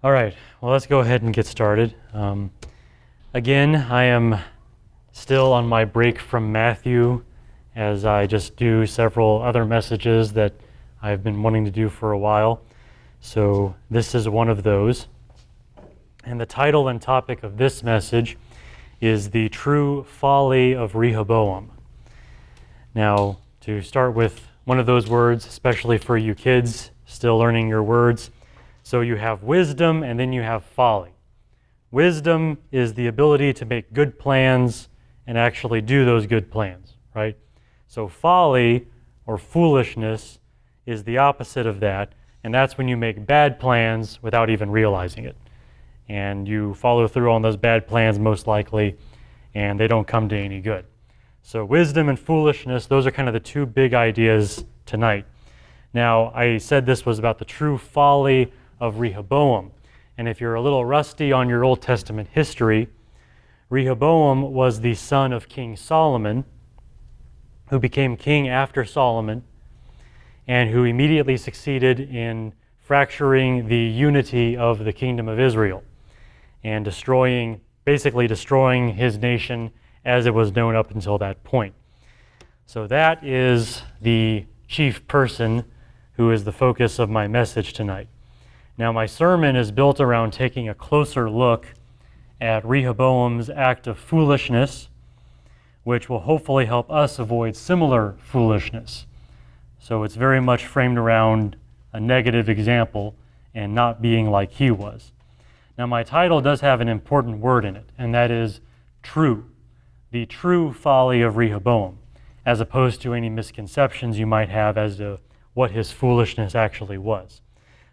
All right, well, let's go ahead and get started. Again, I am still on my break from Matthew as I just do several other messages that I've been wanting to do for a while. So this is one of those. And the title and topic of this message is The True Folly of Rehoboam. Now, to start with one of those words, especially for you kids still learning your words, so you have wisdom and then you have folly. Wisdom is the ability to make good plans and actually do those good plans, right? So folly or foolishness is the opposite of that, and that's when you make bad plans without even realizing it. And you follow through on those bad plans most likely, and they don't come to any good. So wisdom and foolishness, those are kind of the two big ideas tonight. Now, I said this was about the true folly of Rehoboam. And if you're a little rusty on your Old Testament history, Rehoboam was the son of King Solomon, who became king after Solomon, and who immediately succeeded in fracturing the unity of the kingdom of Israel and basically destroying his nation as it was known up until that point. So that is the chief person who is the focus of my message tonight. Now, my sermon is built around taking a closer look at Rehoboam's act of foolishness, which will hopefully help us avoid similar foolishness. So it's very much framed around a negative example and not being like he was. Now, my title does have an important word in it, and that is true. The true folly of Rehoboam, as opposed to any misconceptions you might have as to what his foolishness actually was.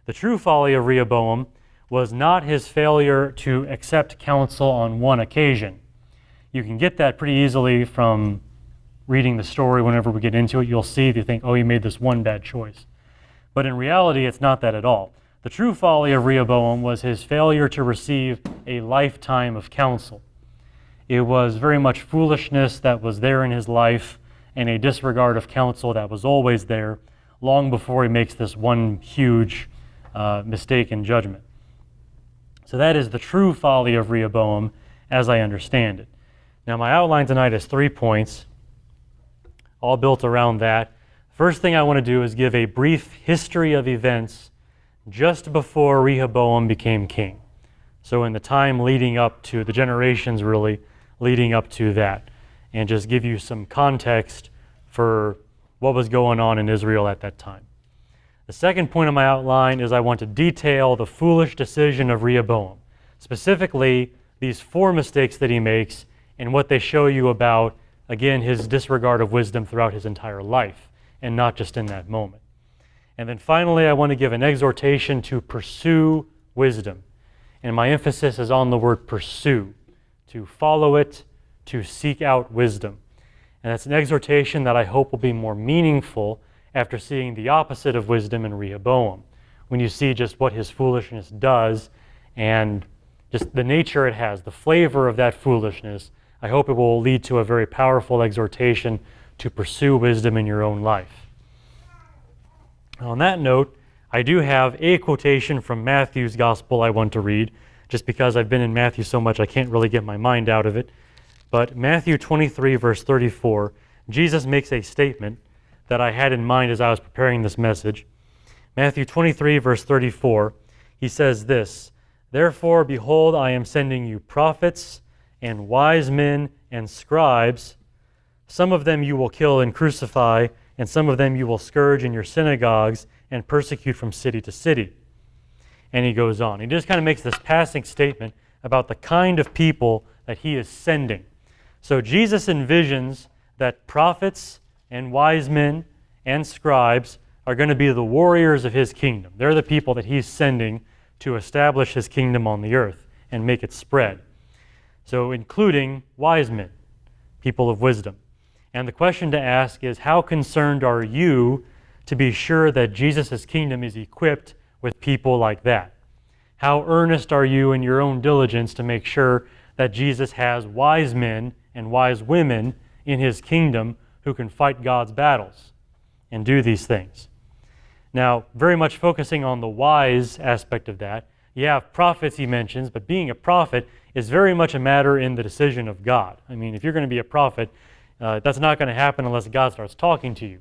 The true folly of Rehoboam was not his failure to accept counsel on one occasion. You can get that pretty easily from reading the story. Whenever we get into it, you'll see, you think, oh, he made this one bad choice. But in reality, it's not that at all. The true folly of Rehoboam was his failure to receive a lifetime of counsel. It was very much foolishness that was there in his life and a disregard of counsel that was always there long before he makes this one huge mistake in judgment. So that is the true folly of Rehoboam as I understand it. Now, my outline tonight is 3 points, all built around that. First thing I want to do is give a brief history of events just before Rehoboam became king. So in the time leading up to, the generations really leading up to that, and just give you some context for what was going on in Israel at that time. The second point of my outline is I want to detail the foolish decision of Rehoboam, specifically these 4 mistakes that he makes and what they show you about, again, his disregard of wisdom throughout his entire life and not just in that moment. And then finally, I want to give an exhortation to pursue wisdom. And my emphasis is on the word pursue, to follow it, to seek out wisdom. And that's an exhortation that I hope will be more meaningful after seeing the opposite of wisdom in Rehoboam, when you see just what his foolishness does and just the nature it has, the flavor of that foolishness. I hope it will lead to a very powerful exhortation to pursue wisdom in your own life. On that note, I do have a quotation from Matthew's gospel I want to read, just because I've been in Matthew so much I can't really get my mind out of it. But Matthew 23, verse 34, Jesus makes a statement that I had in mind as I was preparing this message. Matthew 23, verse 34, he says this, "Therefore, behold, I am sending you prophets and wise men and scribes. Some of them you will kill and crucify, and some of them you will scourge in your synagogues and persecute from city to city." And he goes on. He just kind of makes this passing statement about the kind of people that he is sending. So Jesus envisions that prophets and wise men and scribes are going to be the warriors of his kingdom. They're the people that he's sending to establish his kingdom on the earth and make it spread. So including wise men, people of wisdom. And the question to ask is, how concerned are you to be sure that Jesus' kingdom is equipped with people like that? How earnest are you in your own diligence to make sure that Jesus has wise men and wise women in his kingdom who can fight God's battles and do these things? Now, very much focusing on the wise aspect of that, You have prophets he mentions, but being a prophet is very much a matter in the decision of God. I mean, if you're going to be a prophet, that's not going to happen unless God starts talking to you.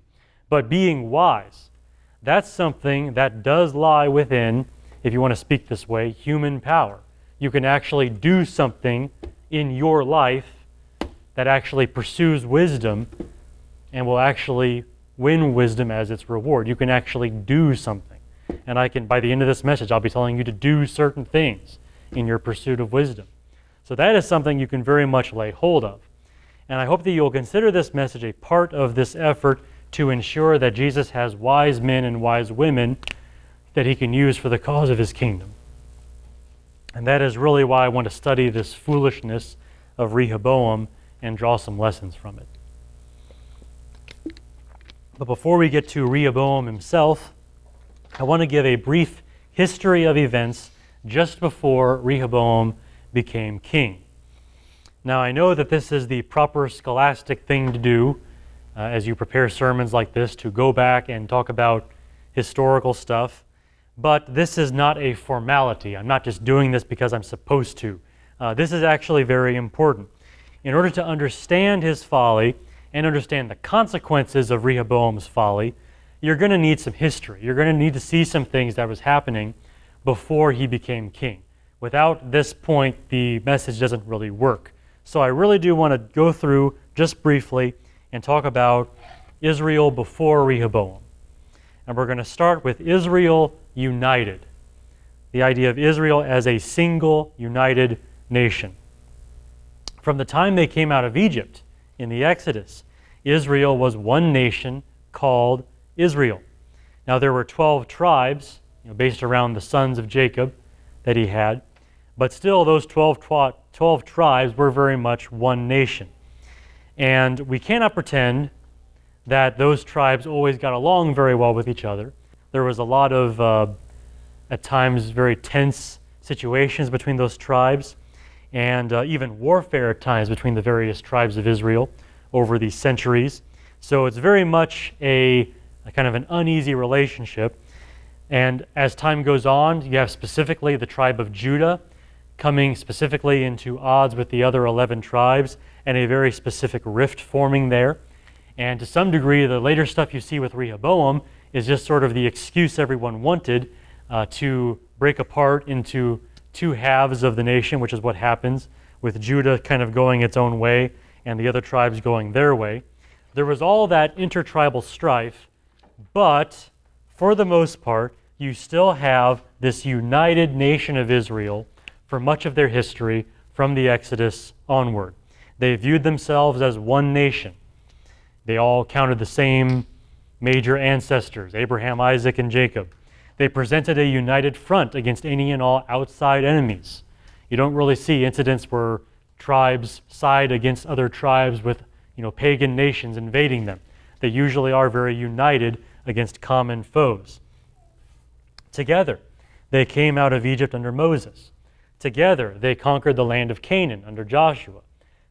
But being wise, that's something that does lie within, if you want to speak this way, human power. You can actually do something in your life that actually pursues wisdom and will actually win wisdom as its reward. You can actually do something. And by the end of this message, I'll be telling you to do certain things in your pursuit of wisdom. So that is something you can very much lay hold of. And I hope that you'll consider this message a part of this effort to ensure that Jesus has wise men and wise women that he can use for the cause of his kingdom. And that is really why I want to study this foolishness of Rehoboam and draw some lessons from it. But before we get to Rehoboam himself, I want to give a brief history of events just before Rehoboam became king. Now, I know that this is the proper scholastic thing to do as you prepare sermons like this, to go back and talk about historical stuff, but this is not a formality. I'm not just doing this because I'm supposed to. This is actually very important. In order to understand his folly and understand the consequences of Rehoboam's folly, you're going to need some history. You're going to need to see some things that was happening before he became king. Without this point, the message doesn't really work. So I really do want to go through, just briefly, and talk about Israel before Rehoboam. And we're going to start with Israel united. The idea of Israel as a single, united nation. From the time they came out of Egypt in the Exodus, Israel was one nation called Israel. Now there were 12 tribes, based around the sons of Jacob that he had, but still those 12 tribes were very much one nation. And we cannot pretend that those tribes always got along very well with each other. There was a lot of, at times, very tense situations between those tribes, and even warfare at times between the various tribes of Israel over the centuries. So it's very much a kind of an uneasy relationship. And as time goes on, you have specifically the tribe of Judah coming specifically into odds with the other 11 tribes, and a very specific rift forming there. And to some degree, the later stuff you see with Rehoboam is just sort of the excuse everyone wanted to break apart into two halves of the nation, which is what happens with Judah kind of going its own way and the other tribes going their way. There was all that intertribal strife, but for the most part, you still have this united nation of Israel for much of their history from the Exodus onward. They viewed themselves as one nation. They all counted the same major ancestors, Abraham, Isaac, and Jacob. They presented a united front against any and all outside enemies. You don't really see incidents where tribes side against other tribes with pagan nations invading them. They usually are very united against common foes. Together, they came out of Egypt under Moses. Together, they conquered the land of Canaan under Joshua.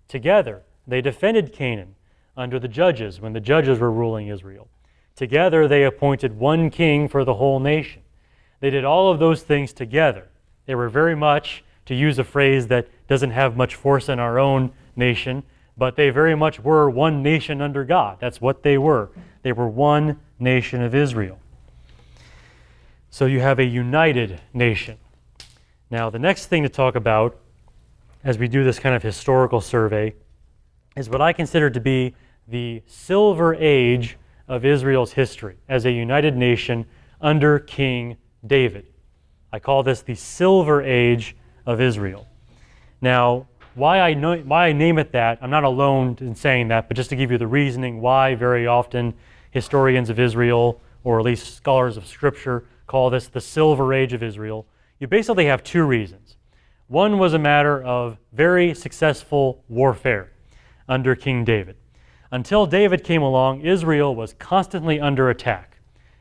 Together, they defended Canaan under the judges when the judges were ruling Israel. Together, they appointed one king for the whole nation. They did all of those things together. They were very much, to use a phrase that doesn't have much force in our own nation, but they very much were one nation under God. That's what they were. They were one nation of Israel. So you have a united nation. Now, the next thing to talk about as we do this kind of historical survey is what I consider to be the silver age of Israel's history as a united nation under King David. I call this the silver age of Israel. Now, why I name it that, I'm not alone in saying that, but just to give you the reasoning why very often historians of Israel, or at least scholars of Scripture, call this the silver age of Israel. You basically have two reasons. One was a matter of very successful warfare under King David. Until David came along, Israel was constantly under attack.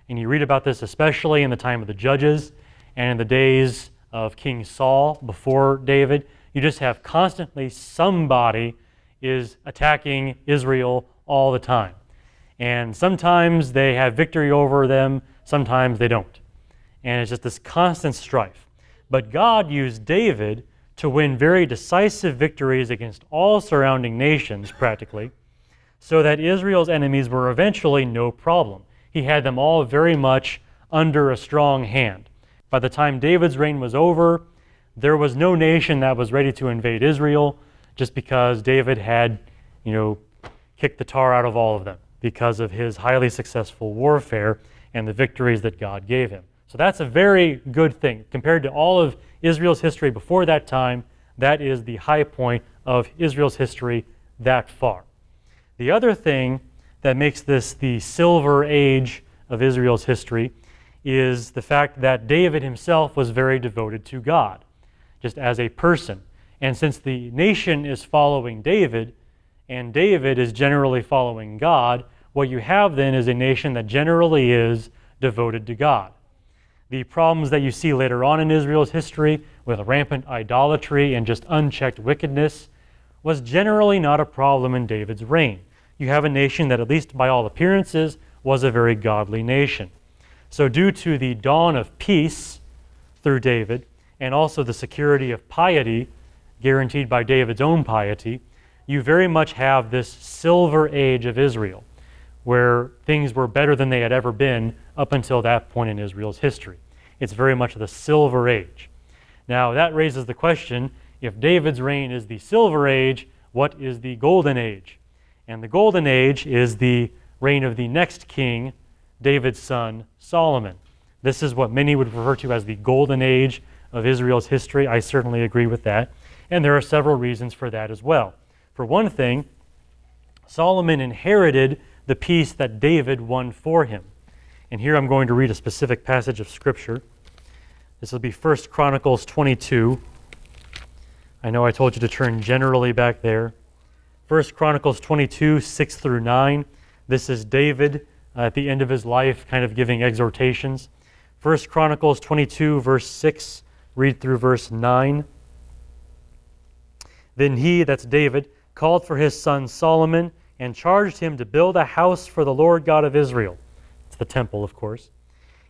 And you read about this especially in the time of the Judges and in the days of King Saul before David. You just have constantly somebody is attacking Israel all the time. And sometimes they have victory over them, sometimes they don't. And it's just this constant strife. But God used David to win very decisive victories against all surrounding nations, practically, so that Israel's enemies were eventually no problem. He had them all very much under a strong hand. By the time David's reign was over, there was no nation that was ready to invade Israel, just because David had, kicked the tar out of all of them because of his highly successful warfare and the victories that God gave him. So that's a very good thing. Compared to all of Israel's history before that time, that is the high point of Israel's history that far. The other thing that makes this the silver age of Israel's history is the fact that David himself was very devoted to God, just as a person. And since the nation is following David, and David is generally following God, what you have then is a nation that generally is devoted to God. The problems that you see later on in Israel's history with rampant idolatry and just unchecked wickedness was generally not a problem in David's reign. You have a nation that, at least by all appearances, was a very godly nation. So due to the dawn of peace through David, and also the security of piety guaranteed by David's own piety, you very much have this silver age of Israel, where things were better than they had ever been up until that point in Israel's history. It's very much the silver age. Now that raises the question, if David's reign is the silver age, what is the golden age? And the golden age is the reign of the next king, David's son, Solomon. This is what many would refer to as the golden age of Israel's history. I certainly agree with that. And there are several reasons for that as well. For one thing, Solomon inherited the peace that David won for him. And here I'm going to read a specific passage of Scripture. This will be 1 Chronicles 22. I know I told you to turn generally back there. 1 Chronicles 22, 6 through 9. This is David at the end of his life kind of giving exhortations. 1 Chronicles 22, verse 6, read through verse 9. Then he, that's David, called for his son Solomon and charged him to build a house for the Lord God of Israel. It's the temple, of course.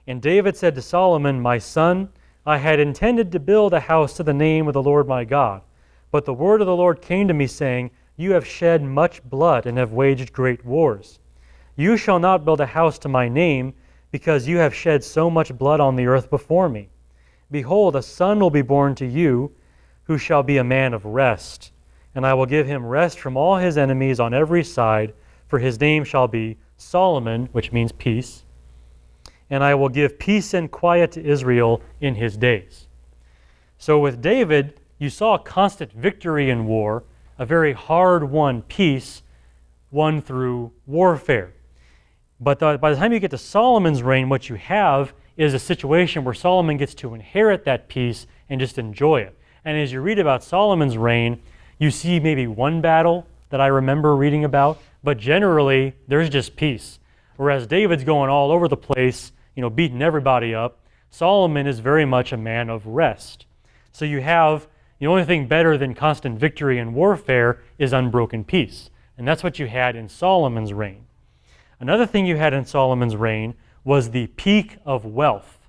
And David said to Solomon, my son, I had intended to build a house to the name of the Lord my God. But the word of the Lord came to me, saying, you have shed much blood and have waged great wars. You shall not build a house to my name, because you have shed so much blood on the earth before me. Behold, a son will be born to you, who shall be a man of rest. And I will give him rest from all his enemies on every side, for his name shall be Solomon, which means peace. And I will give peace and quiet to Israel in his days. So with David, you saw constant victory in war, a very hard-won peace, won through warfare. But by the time you get to Solomon's reign, what you have is a situation where Solomon gets to inherit that peace and just enjoy it. And as you read about Solomon's reign, you see maybe one battle that I remember reading about, but generally there's just peace. Whereas David's going all over the place, beating everybody up, Solomon is very much a man of rest. So you have, the only thing better than constant victory in warfare is unbroken peace. And that's what you had in Solomon's reign. Another thing you had in Solomon's reign was the peak of wealth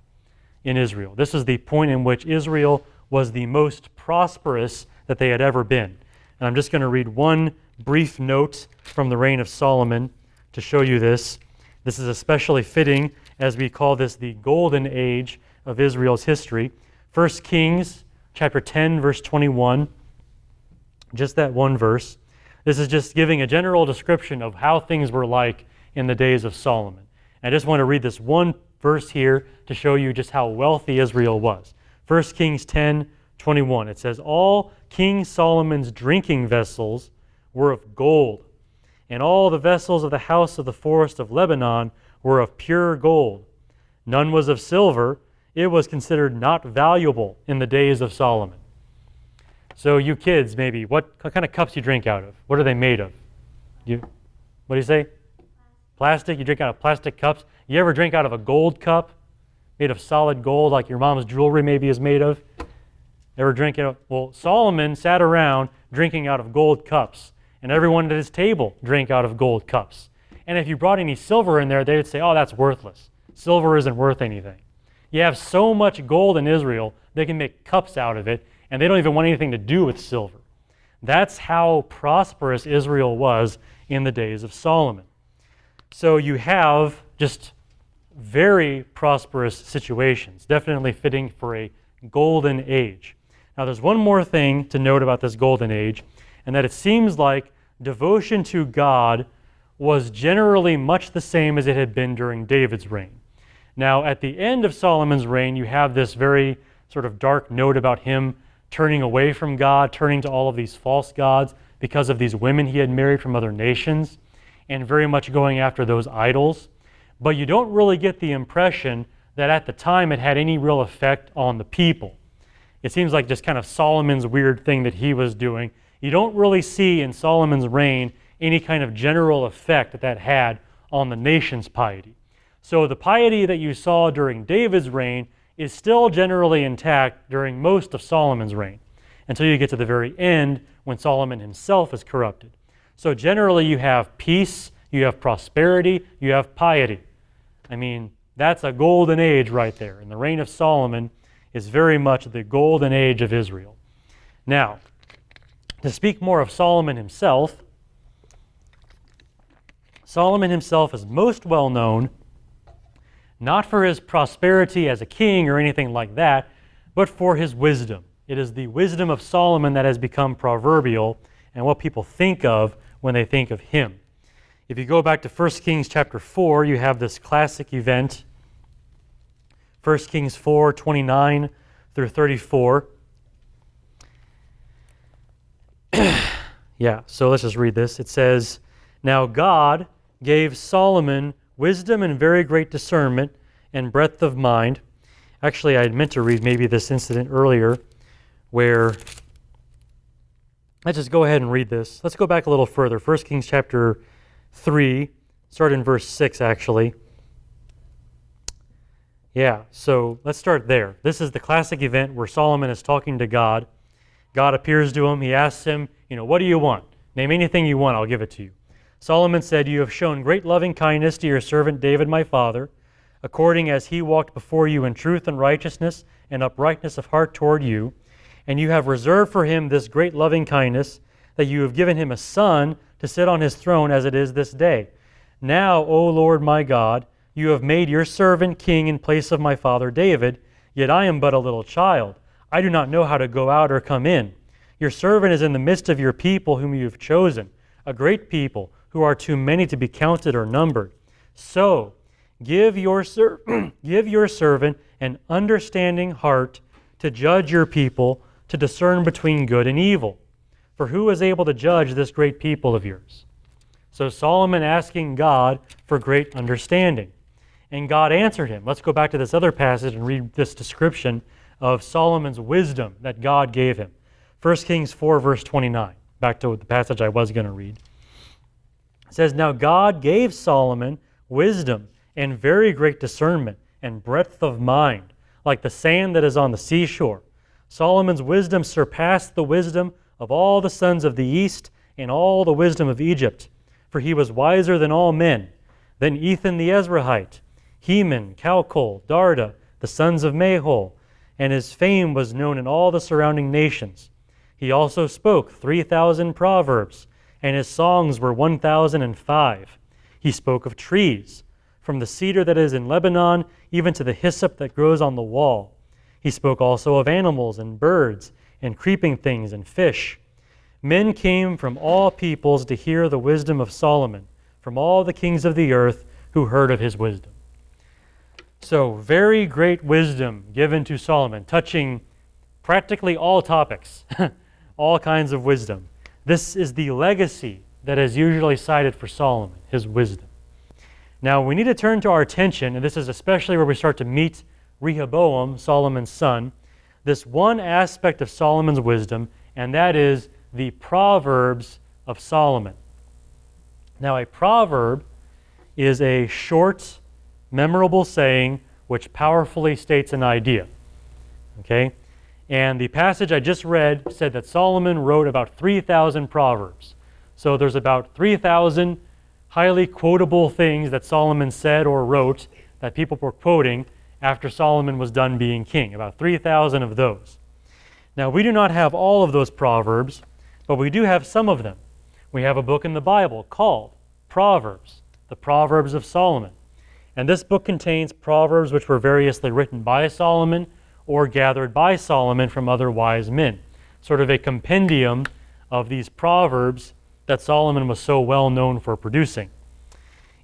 in Israel. This is the point in which Israel was the most prosperous that they had ever been. And I'm just going to read one brief note from the reign of Solomon to show you this. This is especially fitting as we call this the golden age of Israel's history. 1 Kings chapter 10, verse 21, just that one verse. This is just giving a general description of how things were like in the days of Solomon. I just want to read this one verse here to show you just how wealthy Israel was. 1 Kings 10, 21. It says, all King Solomon's drinking vessels were of gold, and all the vessels of the house of the forest of Lebanon were of pure gold. None was of silver. It was considered not valuable in the days of Solomon. So you kids, maybe, what kind of cups you drink out of? What are they made of? What do you say? Plastic? You drink out of plastic cups? You ever drink out of a gold cup made of solid gold like your mom's jewelry maybe is made of? Ever drink out of? Well, Solomon sat around drinking out of gold cups, and everyone at his table drank out of gold cups. And if you brought any silver in there, they would say, oh, that's worthless. Silver isn't worth anything. You have so much gold in Israel They can make cups out of it, and they don't even want anything to do with silver. That's how prosperous Israel was in the days of Solomon. So you have just very prosperous situations, definitely fitting for a golden age. Now there's one more thing to note about this golden age, and that it seems like devotion to God was generally much the same as it had been during David's reign. Now at the end of Solomon's reign, you have this very sort of dark note about him turning away from God, turning to all of these false gods because of these women he had married from other nations, and very much going after those idols. But you don't really get the impression that at the time it had any real effect on the people. It seems like just kind of Solomon's weird thing that he was doing. You don't really see in Solomon's reign any kind of general effect that that had on the nation's piety. So the piety that you saw during David's reign is still generally intact during most of Solomon's reign, until you get to the very end when Solomon himself is corrupted. So generally you have peace, you have prosperity, you have piety. I mean, that's a golden age right there. And the reign of Solomon is very much the golden age of Israel. Now, to speak more of Solomon himself, Solomon himself is most well known not for his prosperity as a king or anything like that, but for his wisdom. It is the wisdom of Solomon that has become proverbial and what people think of when they think of him. If you go back to 1 Kings chapter 4, you have this classic event, 1 Kings 4, 29 through 34. Yeah, so let's just read this. It says, "Now God gave Solomon wisdom and very great discernment and breadth of mind." Actually, I had meant to read maybe this incident earlier where, let's just go ahead and read this. Let's go back a little further. 1 Kings chapter 3, start in verse 6 actually. Yeah, so let's start there. This is the classic event where Solomon is talking to God. God appears to him. He asks him, what do you want? Name anything you want, I'll give it to you. Solomon said, "You have shown great loving kindness to your servant David my father, according as he walked before you in truth and righteousness and uprightness of heart toward you. And you have reserved for him this great loving kindness, that you have given him a son to sit on his throne as it is this day. Now, O Lord my God, you have made your servant king in place of my father David, yet I am but a little child. I do not know how to go out or come in. Your servant is in the midst of your people whom you have chosen, a great people, who are too many to be counted or numbered. So, give your servant an understanding heart to judge your people, to discern between good and evil. For who is able to judge this great people of yours?" So Solomon asking God for great understanding. And God answered him. Let's go back to this other passage and read this description of Solomon's wisdom that God gave him. 1 Kings 4, verse 29. Back to the passage I was going to read. It says, "Now God gave Solomon wisdom and very great discernment and breadth of mind, like the sand that is on the seashore. Solomon's wisdom surpassed the wisdom of all the sons of the east and all the wisdom of Egypt. For he was wiser than all men, than Ethan the Ezrahite, Heman, Calcol, Darda, the sons of Mahol, and his fame was known in all the surrounding nations. He also spoke 3,000 proverbs, and his songs were 1,005. He spoke of trees, from the cedar that is in Lebanon, even to the hyssop that grows on the wall. He spoke also of animals and birds, and creeping things and fish. Men came from all peoples to hear the wisdom of Solomon, from all the kings of the earth who heard of his wisdom." So, very great wisdom given to Solomon, touching practically all topics, all kinds of wisdom. This is the legacy that is usually cited for Solomon, his wisdom. Now, we need to turn to our attention, and this is especially where we start to meet Rehoboam, Solomon's son, this one aspect of Solomon's wisdom, and that is the Proverbs of Solomon. Now, a proverb is a short, memorable saying which powerfully states an idea. Okay? And the passage I just read said that Solomon wrote about 3,000 proverbs. So there's about 3,000 highly quotable things that Solomon said or wrote that people were quoting, after Solomon was done being king, about 3,000 of those. Now, we do not have all of those Proverbs, but we do have some of them. We have a book in the Bible called Proverbs, the Proverbs of Solomon. And this book contains Proverbs which were variously written by Solomon or gathered by Solomon from other wise men. Sort of a compendium of these Proverbs that Solomon was so well known for producing.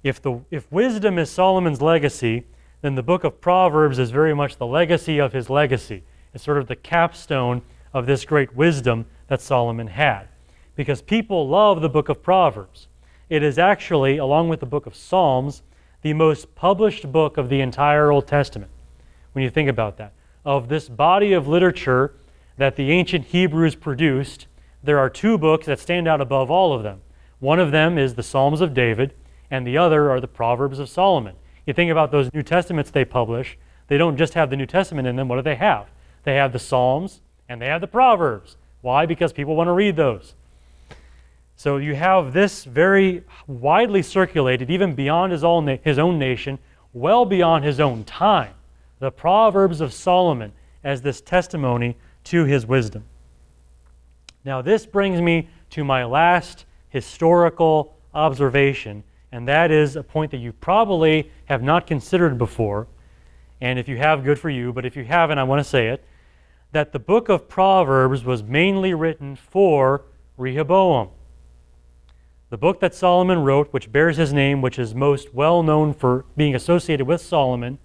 If wisdom is Solomon's legacy, then the book of Proverbs is very much the legacy of his legacy. It's sort of the capstone of this great wisdom that Solomon had. Because people love the book of Proverbs. It is actually, along with the book of Psalms, the most published book of the entire Old Testament. When you think about that. Of this body of literature that the ancient Hebrews produced, there are two books that stand out above all of them. One of them is the Psalms of David, and the other are the Proverbs of Solomon. You think about those New Testaments they publish, they don't just have the New Testament in them. What do they have? They have the Psalms and they have the Proverbs. Why? Because people want to read those. So you have this very widely circulated, even beyond his own nation, well beyond his own time, the Proverbs of Solomon as this testimony to his wisdom. Now this brings me to my last historical observation, and that is a point that you probably have not considered before, and if you have, good for you, but if you haven't, I want to say it, that the book of Proverbs was mainly written for Rehoboam. The book that Solomon wrote, which bears his name, which is most well known for being associated with Solomon,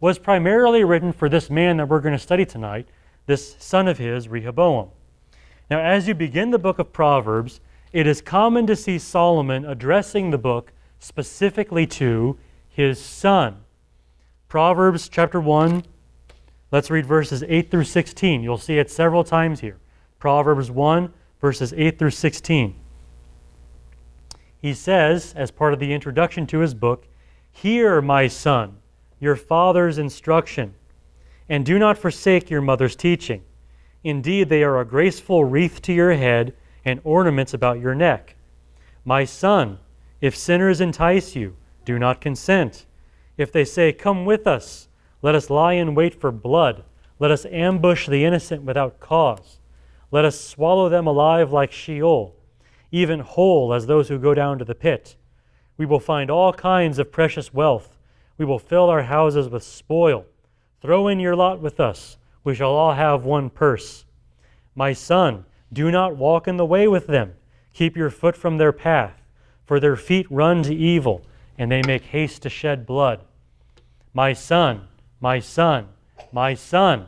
was primarily written for this man that we're going to study tonight, this son of his, Rehoboam. Now, as you begin the book of Proverbs, it is common to see Solomon addressing the book specifically to his son. Proverbs chapter 1, let's read verses 8 through 16. You'll see it several times here. Proverbs 1, verses 8 through 16. He says, as part of the introduction to his book, "Hear, my son, your father's instruction, and do not forsake your mother's teaching. Indeed, they are a graceful wreath to your head and ornaments about your neck. My son, if sinners entice you, do not consent. If they say, 'Come with us,' let us lie in wait for blood. Let us ambush the innocent without cause. Let us swallow them alive like Sheol, even whole as those who go down to the pit. We will find all kinds of precious wealth. We will fill our houses with spoil. Throw in your lot with us. We shall all have one purse. My son, do not walk in the way with them. Keep your foot from their path, for their feet run to evil, and they make haste to shed blood. My son, my son, my son."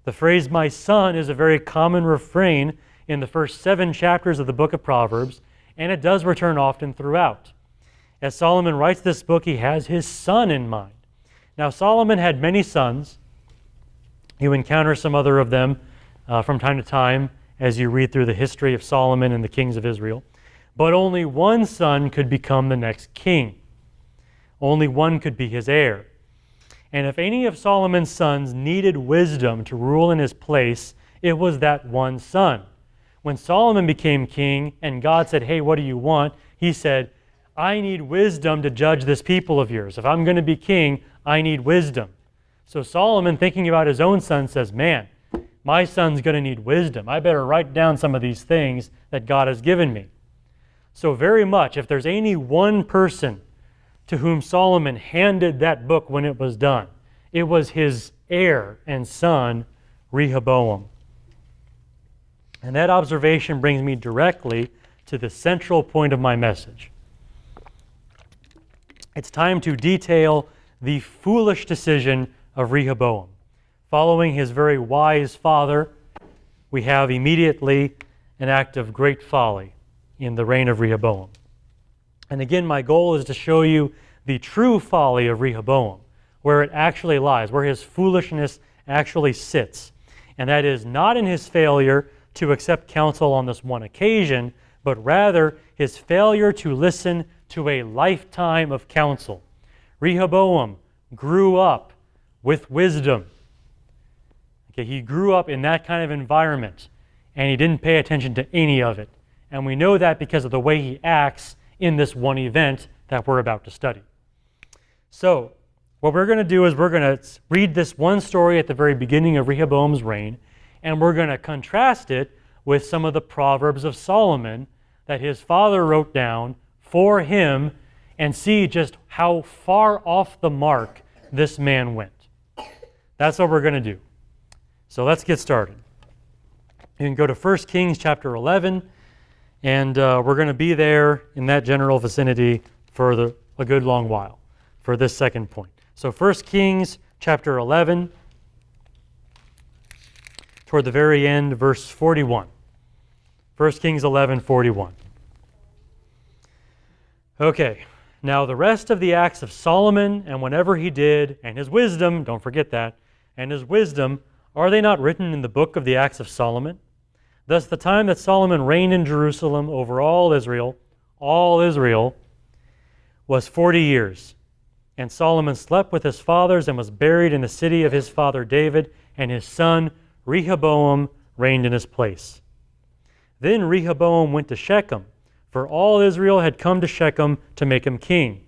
The phrase "my son" is a very common refrain in the first 7 chapters of the book of Proverbs, and it does return often throughout. As Solomon writes this book, he has his son in mind. Now, Solomon had many sons. You encounter some other of them from time to time as you read through the history of Solomon and the kings of Israel. But only one son could become the next king. Only one could be his heir. And if any of Solomon's sons needed wisdom to rule in his place, it was that one son. When Solomon became king and God said, "Hey, what do you want?" he said, "I need wisdom to judge this people of yours. If I'm going to be king, I need wisdom." So Solomon, thinking about his own son, says, "Man, my son's going to need wisdom. I better write down some of these things that God has given me." So very much, if there's any one person to whom Solomon handed that book when it was done, it was his heir and son, Rehoboam. And that observation brings me directly to the central point of my message. It's time to detail the foolish decision of Rehoboam. Following his very wise father, we have immediately an act of great folly in the reign of Rehoboam. And again, my goal is to show you the true folly of Rehoboam, where it actually lies, where his foolishness actually sits. And that is not in his failure to accept counsel on this one occasion, but rather his failure to listen to a lifetime of counsel. Rehoboam grew up with wisdom. Okay, he grew up in that kind of environment, and he didn't pay attention to any of it. And we know that because of the way he acts in this one event that we're about to study. So, What we're going to do is we're going to read this one story at the very beginning of Rehoboam's reign, and we're going to contrast it with some of the Proverbs of Solomon that his father wrote down for him, and see just how far off the mark this man went. That's what we're going to do. So let's get started. You can go to 1 Kings chapter 11, and we're going to be there in that general vicinity for a good long while for this second point. So 1 Kings chapter 11, toward the very end, verse 41. 1 Kings 11:41. Okay, now the rest of the acts of Solomon and whatever he did, and his wisdom, don't forget that, and his wisdom, are they not written in the book of the acts of Solomon? Thus the time that Solomon reigned in Jerusalem over all Israel, was 40 years. And Solomon slept with his fathers and was buried in the city of his father David, and his son Rehoboam reigned in his place. Then Rehoboam went to Shechem, for all Israel had come to Shechem to make him king.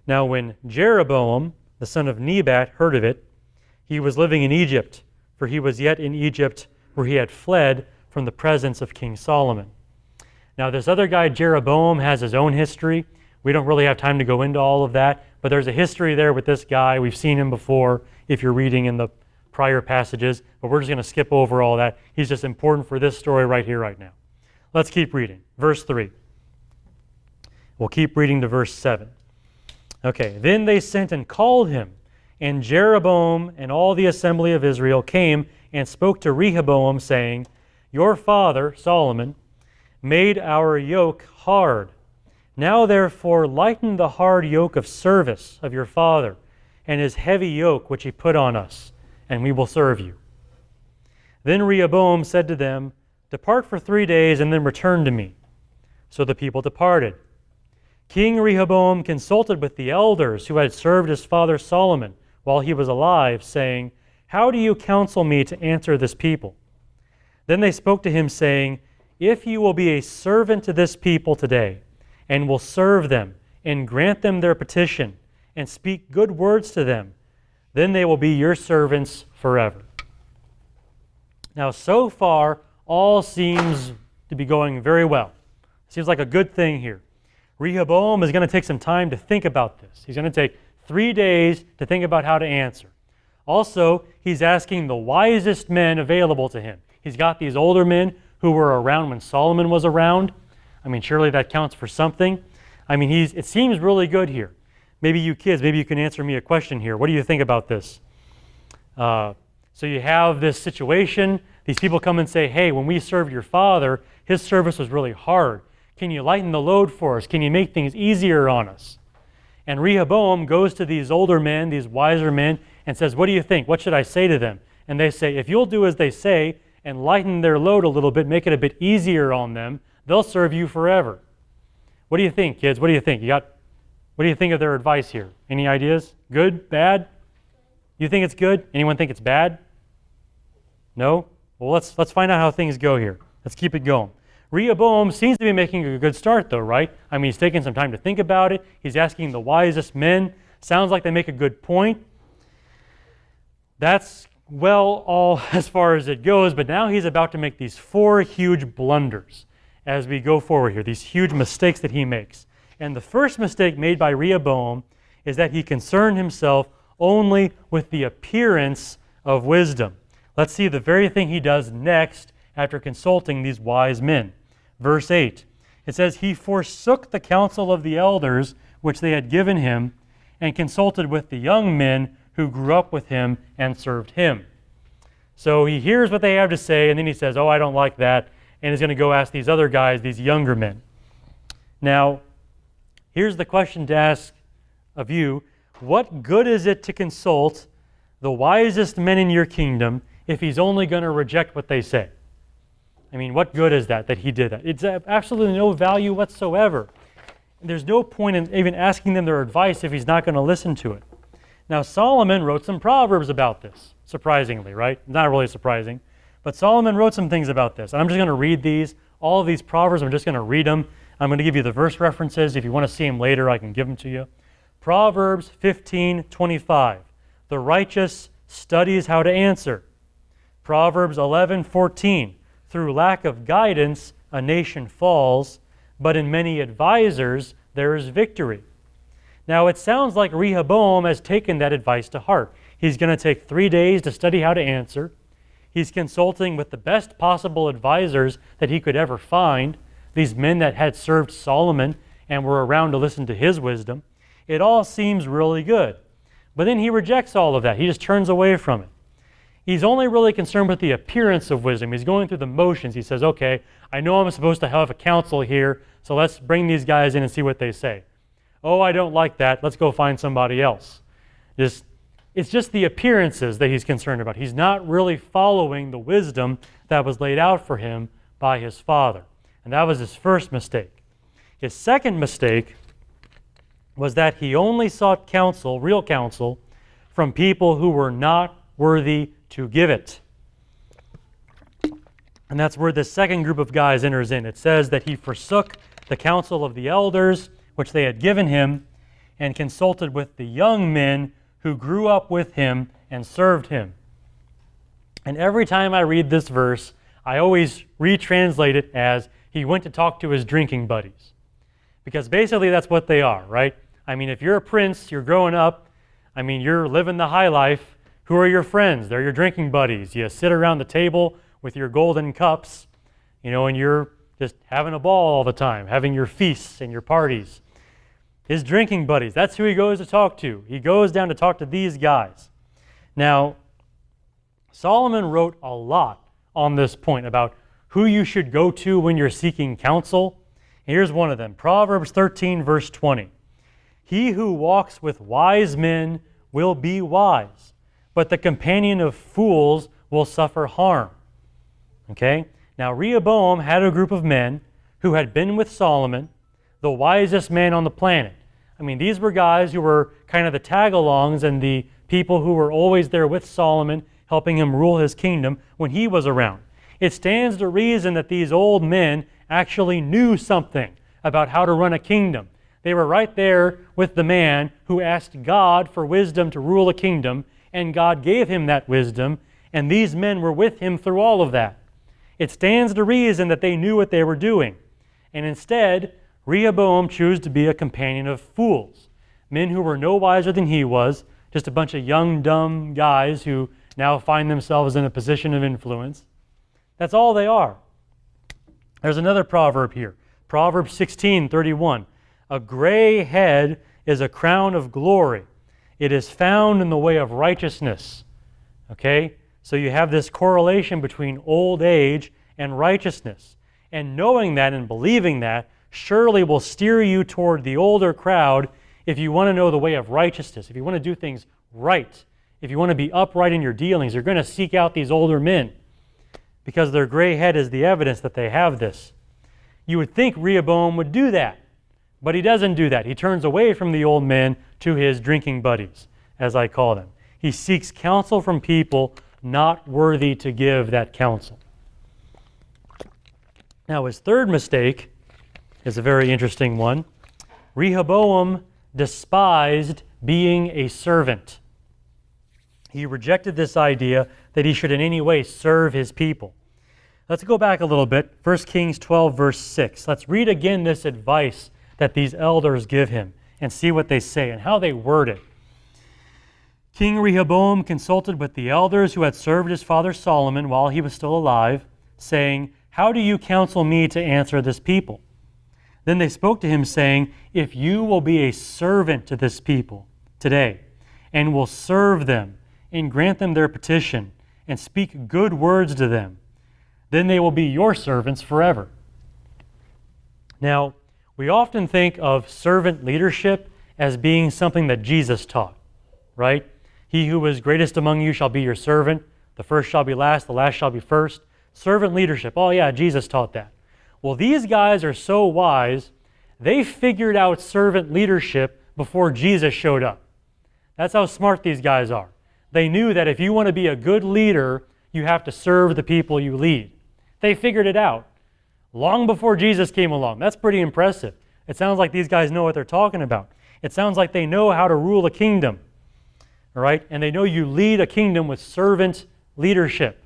Now when Jeroboam, the son of Nebat, heard of it, he was living in Egypt, for he was yet in Egypt, where he had fled from the presence of King Solomon. Now this other guy, Jeroboam, has his own history. We don't really have time to go into all of that, but there's a history there with this guy. We've seen him before if you're reading in the prior passages, but we're just going to skip over all that. He's just important for this story right here, right now. Let's keep reading. Verse 3. We'll keep reading to verse 7. Okay, then they sent and called him, and Jeroboam and all the assembly of Israel came and spoke to Rehoboam, saying, Your father, Solomon, made our yoke hard. Now therefore lighten the hard yoke of service of your father, and his heavy yoke which he put on us, and we will serve you. Then Rehoboam said to them, Depart for 3 days, and then return to me. So the people departed. King Rehoboam consulted with the elders who had served his father Solomon while he was alive, saying, How do you counsel me to answer this people? Then they spoke to him, saying, If you will be a servant to this people today, and will serve them, and grant them their petition, and speak good words to them, then they will be your servants forever. Now so far, all seems to be going very well. Seems like a good thing here. Rehoboam is going to take some time to think about this. He's going to take 3 days to think about how to answer. Also, he's asking the wisest men available to him. He's got these older men who were around when Solomon was around. I mean, surely that counts for something. I mean, it seems really good here. Maybe you kids, maybe you can answer me a question here. What do you think about this? So you have this situation. These people come and say, hey, when we served your father, his service was really hard. Can you lighten the load for us? Can you make things easier on us? And Rehoboam goes to these older men, these wiser men, and says, what do you think? What should I say to them? And they say, if you'll do as they say and lighten their load a little bit, make it a bit easier on them, they'll serve you forever. What do you think, kids? What do you think? What do you think of their advice here? Any ideas? Good? Bad? You think it's good? Anyone think it's bad? No? Well, let's find out how things go here. Let's keep it going. Rehoboam seems to be making a good start though, right? I mean, he's taking some time to think about it. He's asking the wisest men. Sounds like they make a good point. That's, well, all as far as it goes, but now he's about to make these 4 huge blunders as we go forward here, these huge mistakes that he makes. And the first mistake made by Rehoboam is that he concerned himself only with the appearance of wisdom. Let's see the very thing he does next after consulting these wise men. Verse 8, it says, He forsook the counsel of the elders which they had given him, and consulted with the young men who grew up with him and served him. So he hears what they have to say, and then he says, oh, I don't like that, and he's going to go ask these other guys, these younger men. Now, here's the question to ask of you. What good is it to consult the wisest men in your kingdom if he's only going to reject what they say? I mean, what good is that he did that? It's absolutely no value whatsoever. There's no point in even asking them their advice if he's not going to listen to it. Now, Solomon wrote some proverbs about this, surprisingly, right? Not really surprising. But Solomon wrote some things about this. And I'm just going to read these. All of these proverbs, I'm just going to read them. I'm going to give you the verse references. If you want to see them later, I can give them to you. Proverbs 15:25. The righteous studies how to answer. Proverbs 11:14. Through lack of guidance, a nation falls, but in many advisors there is victory. Now it sounds like Rehoboam has taken that advice to heart. He's going to take 3 days to study how to answer. He's consulting with the best possible advisors that he could ever find, these men that had served Solomon and were around to listen to his wisdom. It all seems really good. But then he rejects all of that. He just turns away from it. He's only really concerned with the appearance of wisdom. He's going through the motions. He says, okay, I know I'm supposed to have a council here, so let's bring these guys in and see what they say. Oh, I don't like that. Let's go find somebody else. It's just the appearances that he's concerned about. He's not really following the wisdom that was laid out for him by his father. And that was his first mistake. His second mistake was that he only sought counsel, real counsel, from people who were not worthy to give it. And that's where the second group of guys enters in. It says that he forsook the counsel of the elders, which they had given him, and consulted with the young men who grew up with him and served him. And every time I read this verse, I always retranslate it as he went to talk to his drinking buddies. Because basically that's what they are, right? I mean, if you're a prince, you're growing up, I mean, you're living the high life. Who are your friends? They're your drinking buddies. You sit around the table with your golden cups, and you're just having a ball all the time, having your feasts and your parties. His drinking buddies, that's who he goes to talk to. He goes down to talk to these guys. Now, Solomon wrote a lot on this point about who you should go to when you're seeking counsel. Here's one of them, Proverbs 13, verse 20. He who walks with wise men will be wise, but the companion of fools will suffer harm. Okay? Now, Rehoboam had a group of men who had been with Solomon, the wisest man on the planet. I mean, these were guys who were kind of the tag-alongs and the people who were always there with Solomon, helping him rule his kingdom when he was around. It stands to reason that these old men actually knew something about how to run a kingdom. They were right there with the man who asked God for wisdom to rule a kingdom, and God gave him that wisdom, and these men were with him through all of that. It stands to reason that they knew what they were doing. And instead, Rehoboam chose to be a companion of fools, men who were no wiser than he was, just a bunch of young, dumb guys who now find themselves in a position of influence. That's all they are. There's another proverb here, Proverbs 16:31. A gray head is a crown of glory. It is found in the way of righteousness. Okay? So you have this correlation between old age and righteousness. And knowing that and believing that surely will steer you toward the older crowd if you want to know the way of righteousness, if you want to do things right, if you want to be upright in your dealings. You're going to seek out these older men because their gray head is the evidence that they have this. You would think Rehoboam would do that, but he doesn't do that. He turns away from the old men to his drinking buddies, as I call them. He seeks counsel from people not worthy to give that counsel. Now, his third mistake is a very interesting one. Rehoboam despised being a servant. He rejected this idea that he should in any way serve his people. Let's go back a little bit. 1 Kings 12, verse 6. Let's read again this advice that these elders give him and see what they say and how they word it. King Rehoboam consulted with the elders who had served his father Solomon while he was still alive, saying, "How do you counsel me to answer this people?" Then they spoke to him, saying, "If you will be a servant to this people today, and will serve them, and grant them their petition, and speak good words to them, then they will be your servants forever." Now, we often think of servant leadership as being something that Jesus taught, right? He who is greatest among you shall be your servant. The first shall be last, the last shall be first. Servant leadership. Oh yeah, Jesus taught that. Well, these guys are so wise, they figured out servant leadership before Jesus showed up. That's how smart these guys are. They knew that if you want to be a good leader, you have to serve the people you lead. They figured it out long before Jesus came along. That's pretty impressive. It sounds like these guys know what they're talking about. It sounds like they know how to rule a kingdom, all right? And they know you lead a kingdom with servant leadership.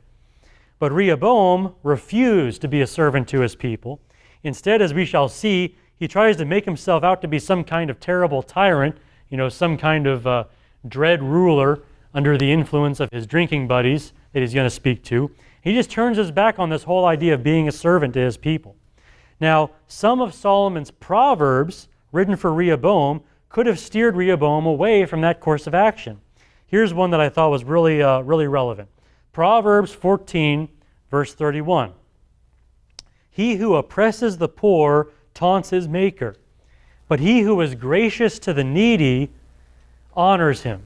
But Rehoboam refused to be a servant to his people. Instead, as we shall see, he tries to make himself out to be some kind of terrible tyrant, some kind of dread ruler under the influence of his drinking buddies that he's going to speak to. He just turns his back on this whole idea of being a servant to his people. Now, some of Solomon's proverbs written for Rehoboam could have steered Rehoboam away from that course of action. Here's one that I thought was really relevant. Proverbs 14, verse 31. He who oppresses the poor taunts his maker, but he who is gracious to the needy honors him.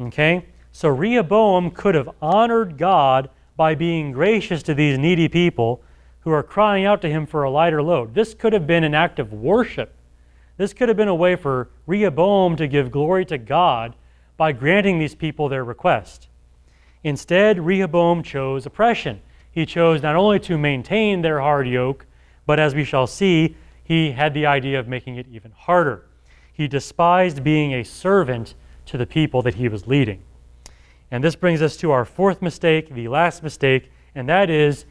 Okay? So Rehoboam could have honored God by being gracious to these needy people who are crying out to him for a lighter load. This could have been an act of worship. This could have been a way for Rehoboam to give glory to God by granting these people their request. Instead, Rehoboam chose oppression. He chose not only to maintain their hard yoke, but as we shall see, he had the idea of making it even harder. He despised being a servant to the people that he was leading. And this brings us to our fourth mistake, the last mistake, and that is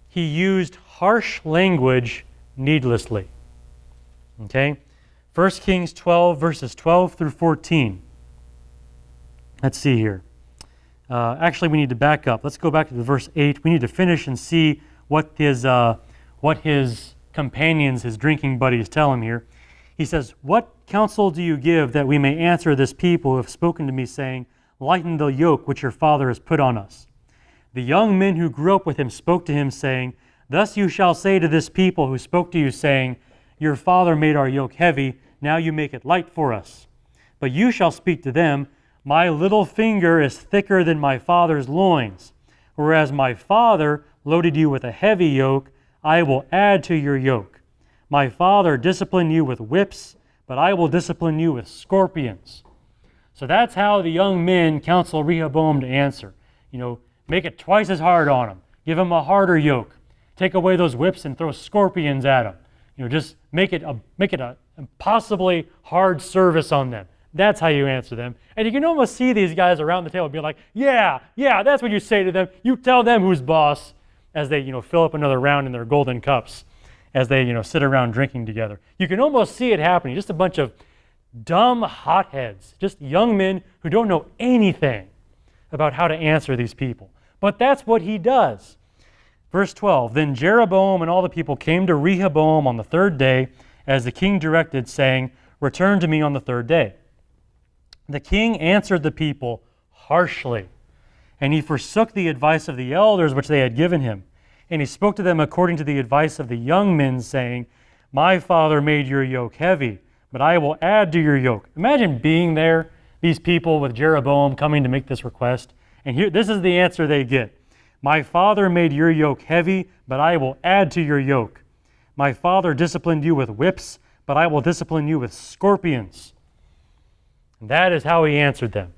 he used harsh language needlessly. Okay? 1 Kings 12, verses 12 through 14. Let's see here. Actually, we need to back up. Let's go back to the verse 8. We need to finish and see what his companions, his drinking buddies, tell him here. He says, "What counsel do you give that we may answer this people who have spoken to me, saying, 'Lighten the yoke which your father has put on us'?" The young men who grew up with him spoke to him, saying, "Thus you shall say to this people who spoke to you, saying, 'Your father made our yoke heavy, now you make it light for us.' But you shall speak to them, 'My little finger is thicker than my father's loins. Whereas my father loaded you with a heavy yoke, I will add to your yoke. My father disciplined you with whips, but I will discipline you with scorpions.'" So that's how the young men counsel Rehoboam to answer. Make it twice as hard on him. Give him a harder yoke. Take away those whips and throw scorpions at him. Just make it a impossibly hard service on them. That's how you answer them. And you can almost see these guys around the table be like, yeah, that's what you say to them. You tell them who's boss, as they, fill up another round in their golden cups, as they, sit around drinking together. You can almost see it happening. Just a bunch of dumb hotheads, just young men who don't know anything about how to answer these people. But that's what he does. Verse 12, "Then Jeroboam and all the people came to Rehoboam on the third day, as the king directed, saying, 'Return to me on the third day.' The king answered the people harshly, and he forsook the advice of the elders which they had given him. And he spoke to them according to the advice of the young men, saying, 'My father made your yoke heavy, but I will add to your yoke.'" Imagine being there, these people with Jeroboam coming to make this request. And here, this is the answer they get. "My father made your yoke heavy, but I will add to your yoke. My father disciplined you with whips, but I will discipline you with scorpions." And that is how he answered them.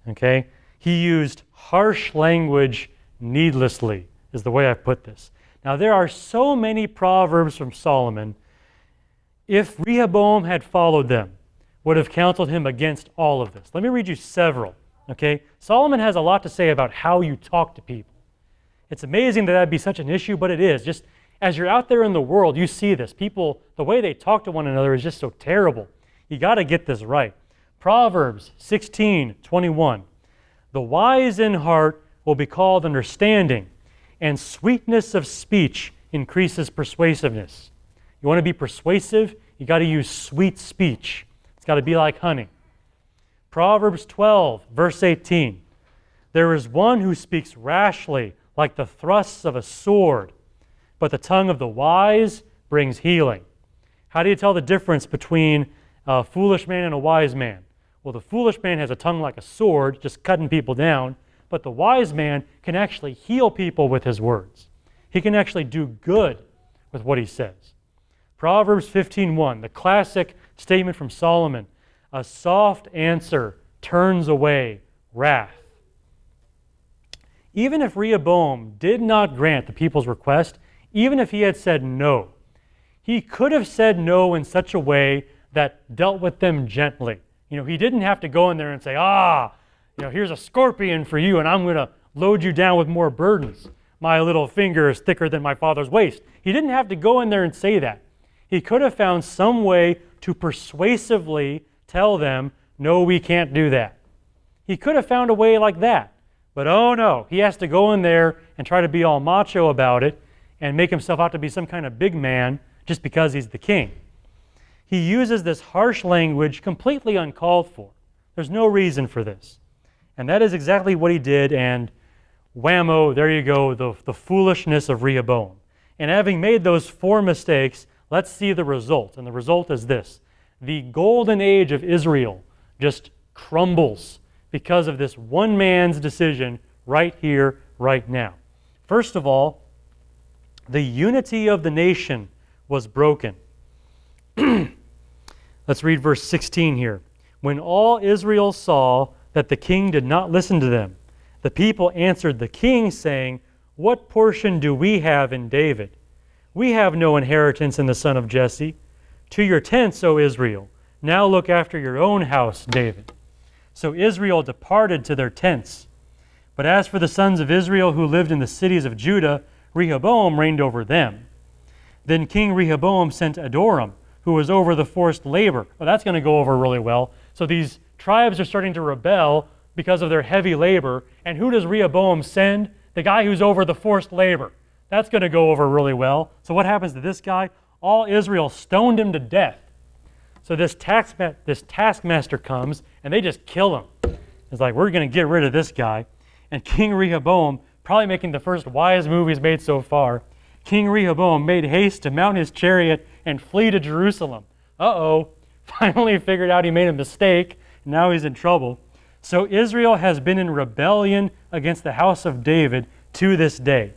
Okay? He used harsh language needlessly, is the way I put this. Now, there are so many proverbs from Solomon. If Rehoboam had followed them, would have counseled him against all of this. Let me read you several. Okay? Solomon has a lot to say about how you talk to people. It's amazing that that'd be such an issue, but it is. Just as you're out there in the world, you see this. People, the way they talk to one another is just so terrible. You got to get this right. Proverbs 16:21. "The wise in heart will be called understanding, and sweetness of speech increases persuasiveness." You want to be persuasive? You got to use sweet speech. It's got to be like honey. Proverbs 12, verse 18. "There is one who speaks rashly like the thrusts of a sword, but the tongue of the wise brings healing." How do you tell the difference between a foolish man and a wise man? Well, the foolish man has a tongue like a sword, just cutting people down, but the wise man can actually heal people with his words. He can actually do good with what he says. Proverbs 15:1, the classic statement from Solomon, "A soft answer turns away wrath." Even if Rehoboam did not grant the people's request, even if he had said no, he could have said no in such a way that dealt with them gently. He didn't have to go in there and say, here's a scorpion for you, and I'm going to load you down with more burdens. My little finger is thicker than my father's waist. He didn't have to go in there and say that. He could have found some way to persuasively tell them, no, we can't do that. He could have found a way like that. But oh no, he has to go in there and try to be all macho about it and make himself out to be some kind of big man just because he's the king. He uses this harsh language completely uncalled for. There's no reason for this. And that is exactly what he did, and whammo, there you go, the foolishness of Rehoboam. And having made those 4 mistakes, let's see the result. And the result is this. The golden age of Israel just crumbles because of this one man's decision right here, right now. First of all, the unity of the nation was broken. Let's read verse 16 here. When all Israel saw that the king did not listen to them, the people answered the king, saying, what portion do we have in David? We have no inheritance in the son of Jesse. To your tents, O Israel. Now look after your own house, David. So Israel departed to their tents. But as for the sons of Israel who lived in the cities of Judah, Rehoboam reigned over them. Then King Rehoboam sent Adoram, who was over the forced labor. Well, that's going to go over really well. So these tribes are starting to rebel because of their heavy labor. And who does Rehoboam send? The guy who's over the forced labor. That's going to go over really well. So what happens to this guy? All Israel stoned him to death. So this taskmaster comes, and they just kill him. It's like, we're going to get rid of this guy. And King Rehoboam, probably making the first wise move he's made so far, King Rehoboam made haste to mount his chariot and flee to Jerusalem. Finally figured out he made a mistake, and now he's in trouble. So Israel has been in rebellion against the house of David to this day.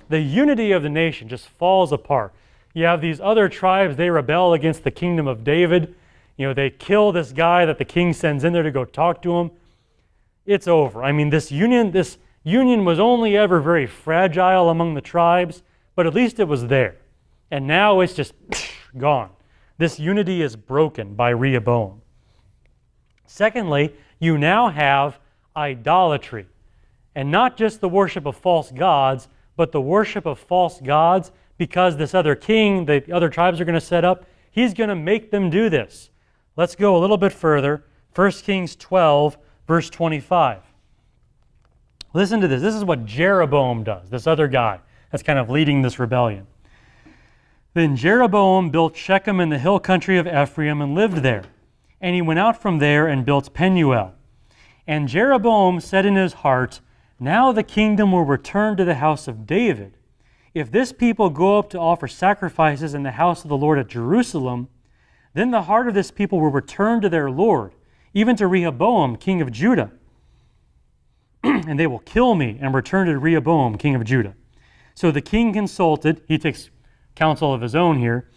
The unity of the nation just falls apart. You have these other tribes, they rebel against the kingdom of David. They kill this guy that the king sends in there to go talk to him. It's over. I mean, this union was only ever very fragile among the tribes, but at least it was there. And now it's just gone. This unity is broken by Rehoboam. Secondly, you now have idolatry. And not just the worship of false gods, but the worship of false gods, because this other king, the other tribes are going to set up, he's going to make them do this. Let's go a little bit further. 1 Kings 12, verse 25. Listen to this. This is what Jeroboam does, this other guy that's kind of leading this rebellion. Then Jeroboam built Shechem in the hill country of Ephraim and lived there. And he went out from there and built Penuel. And Jeroboam said in his heart, now the kingdom will return to the house of David. If this people go up to offer sacrifices in the house of the Lord at Jerusalem, then the heart of this people will return to their Lord, even to Rehoboam, king of Judah. And they will kill me and return to Rehoboam, king of Judah. So the king consulted, he takes counsel of his own here,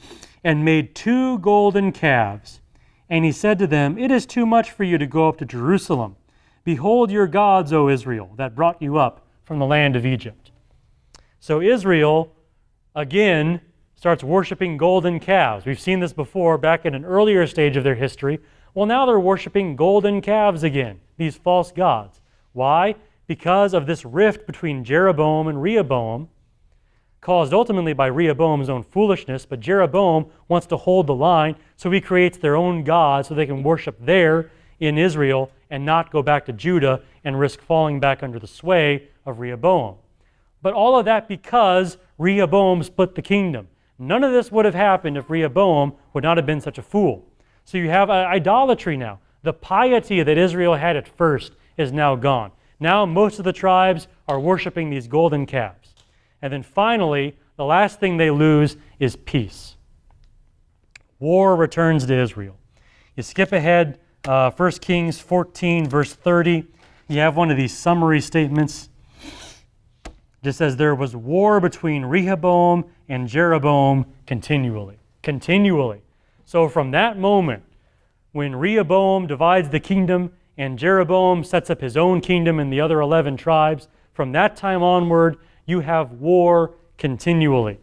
and made 2 golden calves. And he said to them, it is too much for you to go up to Jerusalem. Behold your gods, O Israel, that brought you up from the land of Egypt. So Israel, again, starts worshiping golden calves. We've seen this before back in an earlier stage of their history. Well, now they're worshiping golden calves again, these false gods. Why? Because of this rift between Jeroboam and Rehoboam, caused ultimately by Rehoboam's own foolishness, but Jeroboam wants to hold the line, so he creates their own gods so they can worship there in Israel and not go back to Judah and risk falling back under the sway of Rehoboam. But all of that because Rehoboam split the kingdom. None of this would have happened if Rehoboam would not have been such a fool. So you have idolatry now. The piety that Israel had at first is now gone. Now most of the tribes are worshiping these golden calves. And then finally, the last thing they lose is peace. War returns to Israel. You skip ahead, 1 Kings 14, verse 30. You have one of these summary statements. It just says, there was war between Rehoboam and Jeroboam continually. Continually. So from that moment, when Rehoboam divides the kingdom and Jeroboam sets up his own kingdom in the other 11 tribes, from that time onward, you have war continually.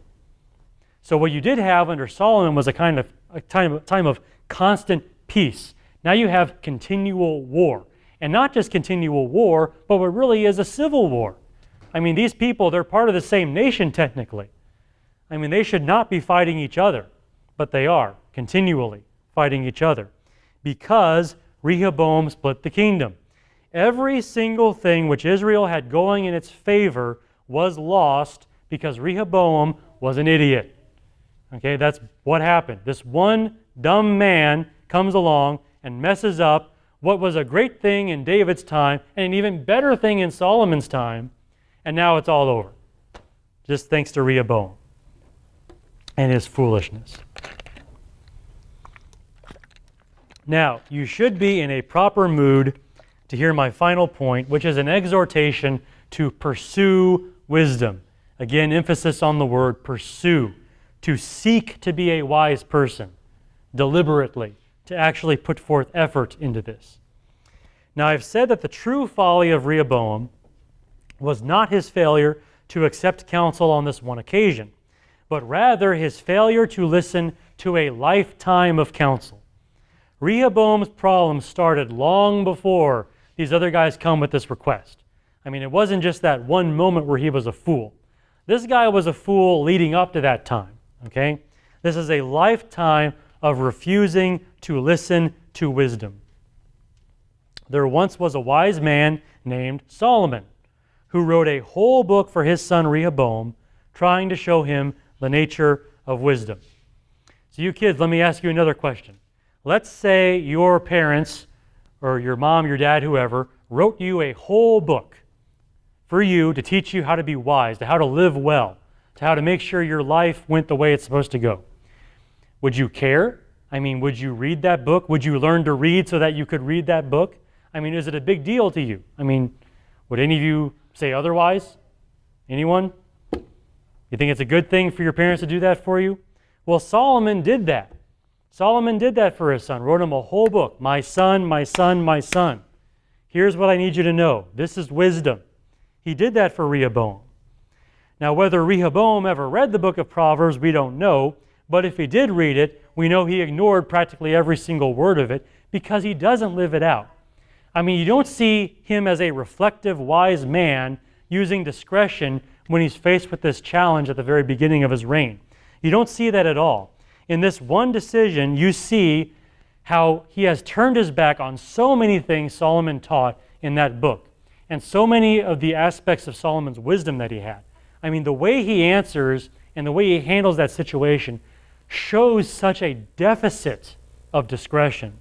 So what you did have under Solomon was a time of constant peace. Now you have continual war. And not just continual war, but what really is a civil war. I mean, these people, they're part of the same nation technically. I mean, they should not be fighting each other, but they are continually fighting each other because Rehoboam split the kingdom. Every single thing which Israel had going in its favor was lost because Rehoboam was an idiot. Okay, that's what happened. This one dumb man comes along and messes up what was a great thing in David's time and an even better thing in Solomon's time, and now it's all over. Just thanks to Rehoboam and his foolishness. Now, you should be in a proper mood to hear my final point, which is an exhortation to pursue wisdom. Again, emphasis on the word pursue, to seek to be a wise person deliberately, to actually put forth effort into this. Now, I've said that the true folly of Rehoboam was not his failure to accept counsel on this one occasion, but rather his failure to listen to a lifetime of counsel. Rehoboam's problem started long before these other guys come with this request. I mean, it wasn't just that one moment where he was a fool. This guy was a fool leading up to that time, okay? This is a lifetime of refusing to listen to wisdom. There once was a wise man named Solomon who wrote a whole book for his son Rehoboam, trying to show him the nature of wisdom. So you kids, let me ask you another question. Let's say your parents, or your mom, your dad, whoever, wrote you a whole book for you to teach you how to be wise, to how to live well, to how to make sure your life went the way it's supposed to go. Would you care? I mean, would you read that book? Would you learn to read so that you could read that book? I mean, is it a big deal to you? I mean, would any of you say otherwise? Anyone? You think it's a good thing for your parents to do that for you? Well, Solomon did that. Solomon did that for his son, wrote him a whole book. My son, my son, my son. Here's what I need you to know. This is wisdom. He did that for Rehoboam. Now, whether Rehoboam ever read the book of Proverbs, we don't know. But if he did read it, we know he ignored practically every single word of it because he doesn't live it out. I mean, you don't see him as a reflective, wise man using discretion when he's faced with this challenge at the very beginning of his reign. You don't see that at all. In this one decision, you see how he has turned his back on so many things Solomon taught in that book, and so many of the aspects of Solomon's wisdom that he had. I mean, the way he answers and the way he handles that situation shows such a deficit of discretion.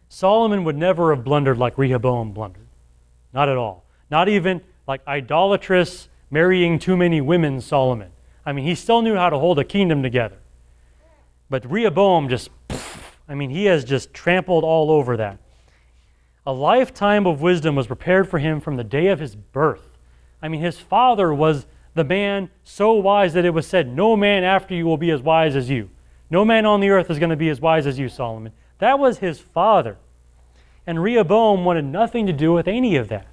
Solomon would never have blundered like Rehoboam blundered. Not at all. Not even like idolatrous, marrying too many women Solomon. I mean, he still knew how to hold a kingdom together. But Rehoboam he has just trampled all over that. A lifetime of wisdom was prepared for him from the day of his birth. I mean, his father was the man so wise that it was said, no man after you will be as wise as you. No man on the earth is going to be as wise as you, Solomon. That was his father. And Rehoboam wanted nothing to do with any of that.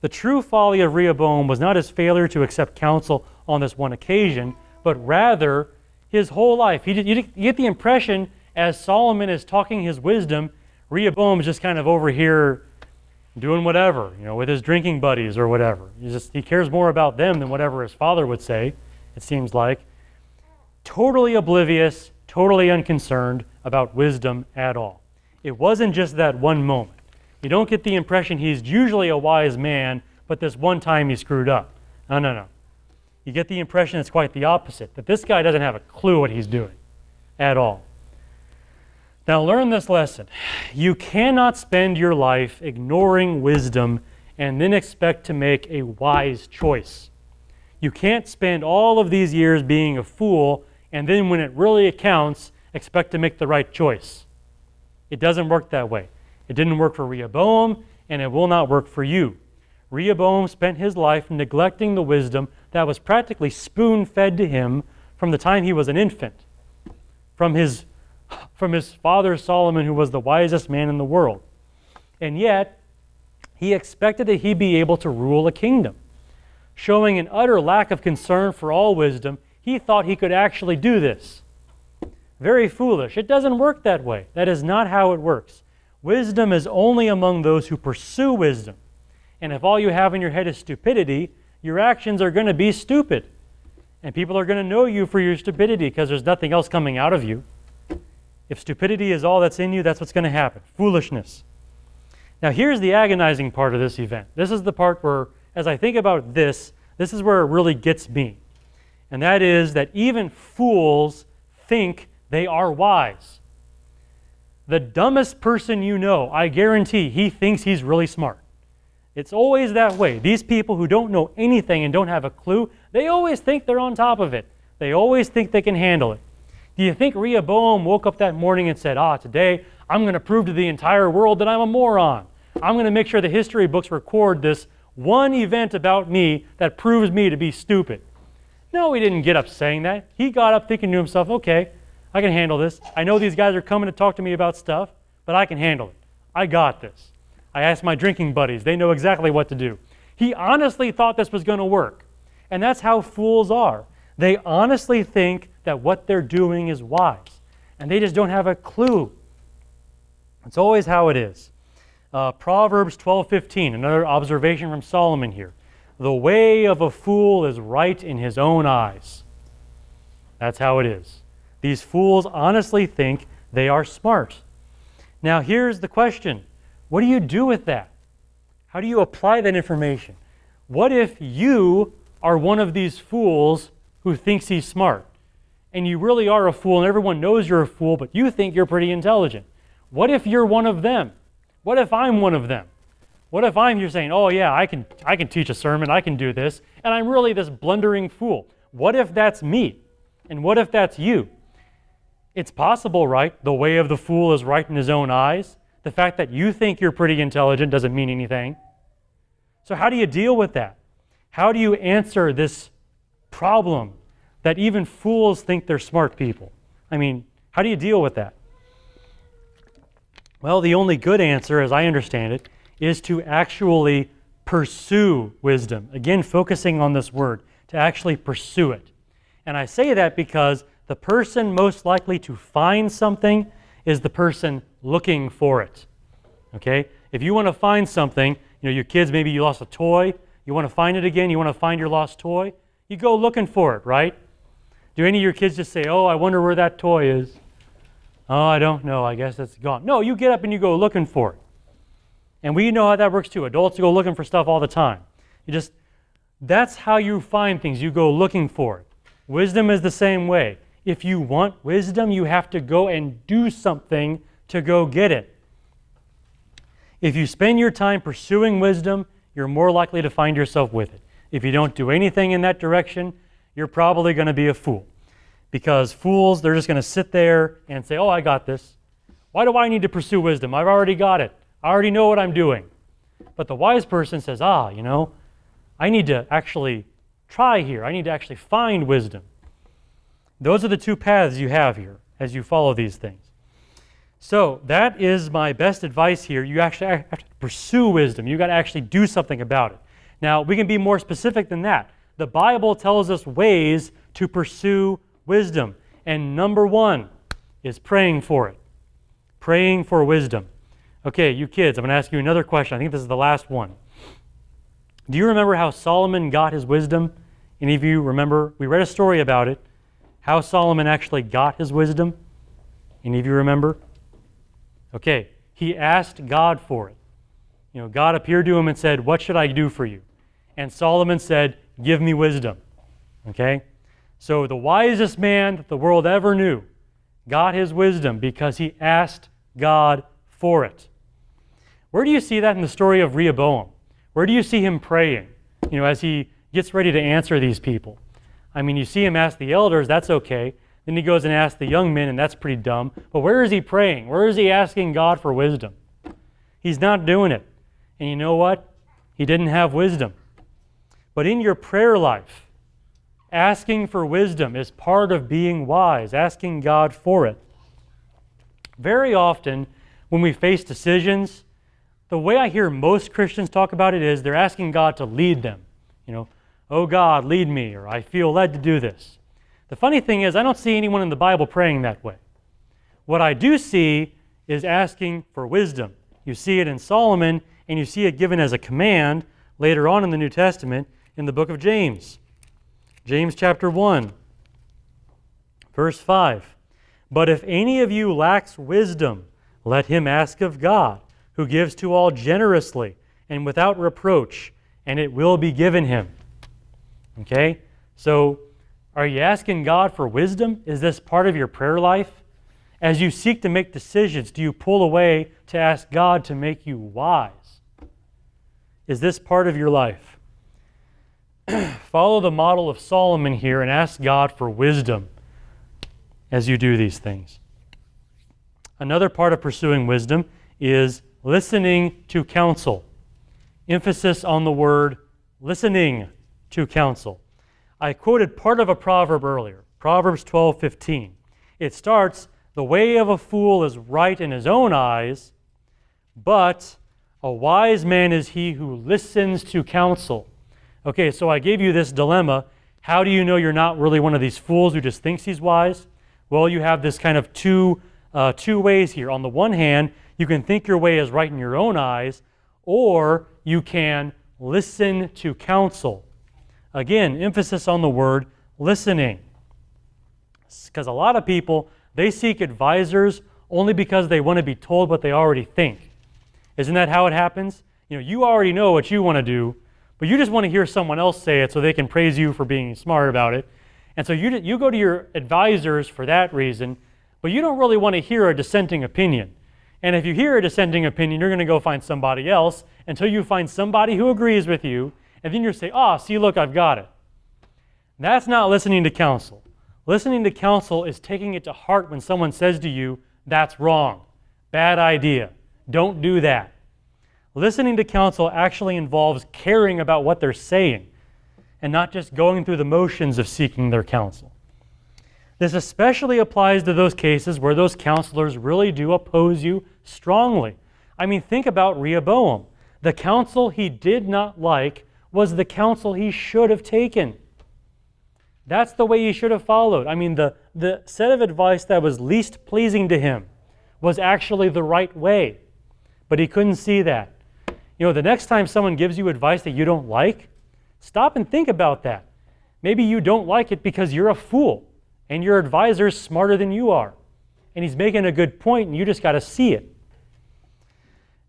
The true folly of Rehoboam was not his failure to accept counsel on this one occasion, but rather his whole life. You get the impression as Solomon is talking his wisdom, Rehoboam is just kind of over here doing whatever, with his drinking buddies or whatever. He cares more about them than whatever his father would say, it seems like. Totally oblivious, totally unconcerned about wisdom at all. It wasn't just that one moment. You don't get the impression he's usually a wise man, but this one time he screwed up. No. You get the impression it's quite the opposite, that this guy doesn't have a clue what he's doing at all. Now learn this lesson. You cannot spend your life ignoring wisdom and then expect to make a wise choice. You can't spend all of these years being a fool and then when it really counts, expect to make the right choice. It doesn't work that way. It didn't work for Rehoboam, and it will not work for you. Rehoboam spent his life neglecting the wisdom that was practically spoon-fed to him from the time he was an infant, from his father Solomon, who was the wisest man in the world. And yet, he expected that he'd be able to rule a kingdom. Showing an utter lack of concern for all wisdom, he thought he could actually do this. very foolish. It doesn't work that way. That is not how it works. Wisdom is only among those who pursue wisdom. And if all you have in your head is stupidity, your actions are going to be stupid. And people are going to know you for your stupidity because there's nothing else coming out of you. If stupidity is all that's in you, that's what's going to happen. Foolishness. Now here's the agonizing part of this event. This is the part where, as I think about this is where it really gets me. And that is that even fools think they are wise. The dumbest person you know, I guarantee he thinks he's really smart. It's always that way. These people who don't know anything and don't have a clue, they always think they're on top of it. They always think they can handle it. Do you think Rehoboam woke up that morning and said, today I'm going to prove to the entire world that I'm a moron. I'm going to make sure the history books record this one event about me that proves me to be stupid. No, he didn't get up saying that. He got up thinking to himself, okay, I can handle this. I know these guys are coming to talk to me about stuff, but I can handle it. I got this. I asked my drinking buddies. They know exactly what to do. He honestly thought this was going to work. And that's how fools are. They honestly think that what they're doing is wise. And they just don't have a clue. It's always how it is. Proverbs 12:15, another observation from Solomon here. The way of a fool is right in his own eyes. That's how it is. These fools honestly think they are smart. Now here's the question. What do you do with that? How do you apply that information? What if you are one of these fools who thinks he's smart? And you really are a fool and everyone knows you're a fool, but you think you're pretty intelligent. What if you're one of them? What if I'm one of them? What if you're saying, oh yeah, I can teach a sermon, I can do this, and I'm really this blundering fool? What if that's me? And what if that's you? It's possible, right? The way of the fool is right in his own eyes. The fact that you think you're pretty intelligent doesn't mean anything. So how do you deal with that? How do you answer this problem that even fools think they're smart people? I mean, how do you deal with that? Well, the only good answer, as I understand it, is to actually pursue wisdom. Again, focusing on this word, to actually pursue it. And I say that because the person most likely to find something is the person looking for it. Okay? If you want to find something, your kids, maybe you lost a toy, you want to find it again, you want to find your lost toy, you go looking for it, right? Do any of your kids just say, oh, I wonder where that toy is? Oh, I don't know, I guess it's gone. No, you get up and you go looking for it. And we know how that works too. Adults go looking for stuff all the time. That's how you find things. You go looking for it. Wisdom is the same way. If you want wisdom, you have to go and do something to go get it. If you spend your time pursuing wisdom, you're more likely to find yourself with it. If you don't do anything in that direction, you're probably going to be a fool. Because fools, they're just going to sit there and say, oh, I got this. Why do I need to pursue wisdom? I've already got it. I already know what I'm doing. But the wise person says, I need to actually try here. I need to actually find wisdom. Those are the two paths you have here as you follow these things. So that is my best advice here. You actually have to pursue wisdom. You've got to actually do something about it. Now, we can be more specific than that. The Bible tells us ways to pursue wisdom. And number one is praying for it. Praying for wisdom. Okay, you kids, I'm going to ask you another question. I think this is the last one. Do you remember how Solomon got his wisdom? Any of you remember? We read a story about it. How Solomon actually got his wisdom? Any of you remember? Okay, he asked God for it. God appeared to him and said, what should I do for you? And Solomon said, give me wisdom. Okay? So the wisest man that the world ever knew got his wisdom because he asked God for it. Where do you see that in the story of Rehoboam? Where do you see him praying, as he gets ready to answer these people? I mean, you see him ask the elders, that's okay. Then he goes and asks the young men, and that's pretty dumb. But where is he praying? Where is he asking God for wisdom? He's not doing it. And you know what? He didn't have wisdom. But in your prayer life, asking for wisdom is part of being wise, asking God for it. Very often, when we face decisions, the way I hear most Christians talk about it is they're asking God to lead them. Oh God, lead me, or I feel led to do this. The funny thing is, I don't see anyone in the Bible praying that way. What I do see is asking for wisdom. You see it in Solomon, and you see it given as a command later on in the New Testament in the book of James. James chapter 1, verse 5. But if any of you lacks wisdom, let him ask of God, who gives to all generously and without reproach, and it will be given him. Okay? So, are you asking God for wisdom? Is this part of your prayer life? As you seek to make decisions, do you pull away to ask God to make you wise? Is this part of your life? Follow the model of Solomon here and ask God for wisdom as you do these things. Another part of pursuing wisdom is listening to counsel. Emphasis on the word listening to counsel. I quoted part of a proverb earlier, Proverbs 12:15. It starts, "The way of a fool is right in his own eyes, but a wise man is he who listens to counsel." Okay, so I gave you this dilemma. How do you know you're not really one of these fools who just thinks he's wise? Well, you have this kind of two ways here. On the one hand, you can think your way is right in your own eyes, or you can listen to counsel. Again, emphasis on the word listening. Because a lot of people, they seek advisors only because they want to be told what they already think. Isn't that how it happens? You already know what you want to do, but you just want to hear someone else say it so they can praise you for being smart about it. And so you go to your advisors for that reason, but you don't really want to hear a dissenting opinion. And if you hear a dissenting opinion, you're going to go find somebody else until you find somebody who agrees with you, and then you say, see, look, I've got it. That's not listening to counsel. Listening to counsel is taking it to heart when someone says to you, that's wrong, bad idea, don't do that. Listening to counsel actually involves caring about what they're saying and not just going through the motions of seeking their counsel. This especially applies to those cases where those counselors really do oppose you strongly. I mean, think about Rehoboam. The counsel he did not like was the counsel he should have taken. That's the way he should have followed. I mean, the set of advice that was least pleasing to him was actually the right way, but he couldn't see that. The next time someone gives you advice that you don't like, stop and think about that. Maybe you don't like it because you're a fool and your advisor's smarter than you are, and he's making a good point and you just got to see it.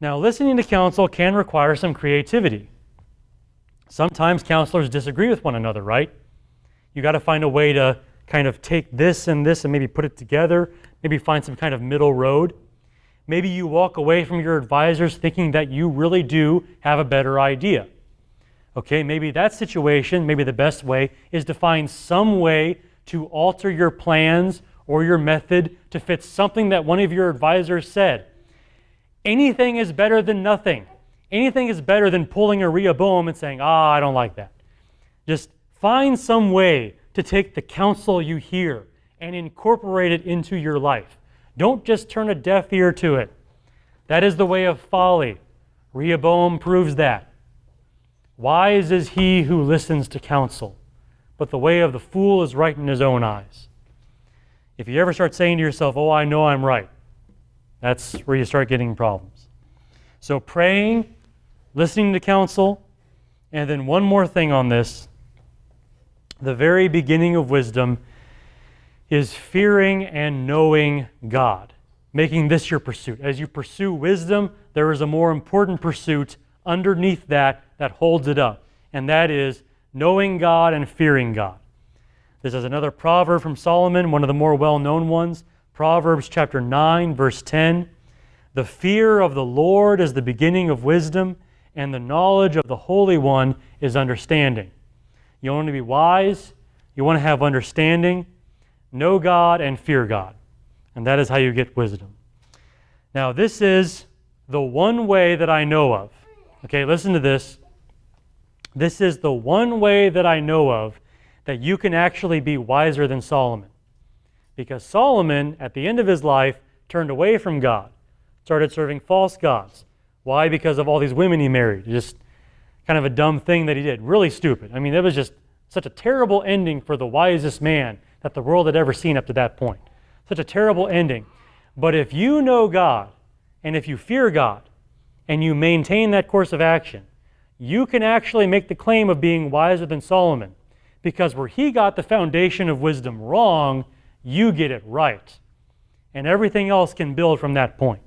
Now, listening to counsel can require some creativity. Sometimes counselors disagree with one another, right? You got to find a way to kind of take this and maybe put it together, maybe find some kind of middle road. Maybe you walk away from your advisors thinking that you really do have a better idea. Okay, maybe that situation, maybe the best way is to find some way to alter your plans or your method to fit something that one of your advisors said. Anything is better than nothing. Anything is better than pulling a Rehoboam and saying, I don't like that. Just find some way to take the counsel you hear and incorporate it into your life. Don't just turn a deaf ear to it. That is the way of folly. Rehoboam proves that. Wise is he who listens to counsel, but the way of the fool is right in his own eyes. If you ever start saying to yourself, I know I'm right, that's where you start getting problems. So praying, listening to counsel, and then one more thing on this. The very beginning of wisdom is fearing and knowing God, making this your pursuit. As you pursue wisdom, there is a more important pursuit underneath that holds it up, and that is knowing God and fearing God. This is another proverb from Solomon, one of the more well-known ones. Proverbs chapter 9, verse 10. The fear of the Lord is the beginning of wisdom, and the knowledge of the Holy One is understanding. You want to be wise, you want to have understanding, know God and fear God. And that is how you get wisdom. Now, this is the one way that I know of. Okay, listen to this. This is the one way that I know of that you can actually be wiser than Solomon. Because Solomon, at the end of his life, turned away from God, started serving false gods. Why? Because of all these women he married. Just kind of a dumb thing that he did. Really stupid. I mean, it was just such a terrible ending for the wisest man that the world had ever seen up to that point. Such a terrible ending. But if you know God, and if you fear God, and you maintain that course of action, you can actually make the claim of being wiser than Solomon, because where he got the foundation of wisdom wrong, you get it right. And everything else can build from that point,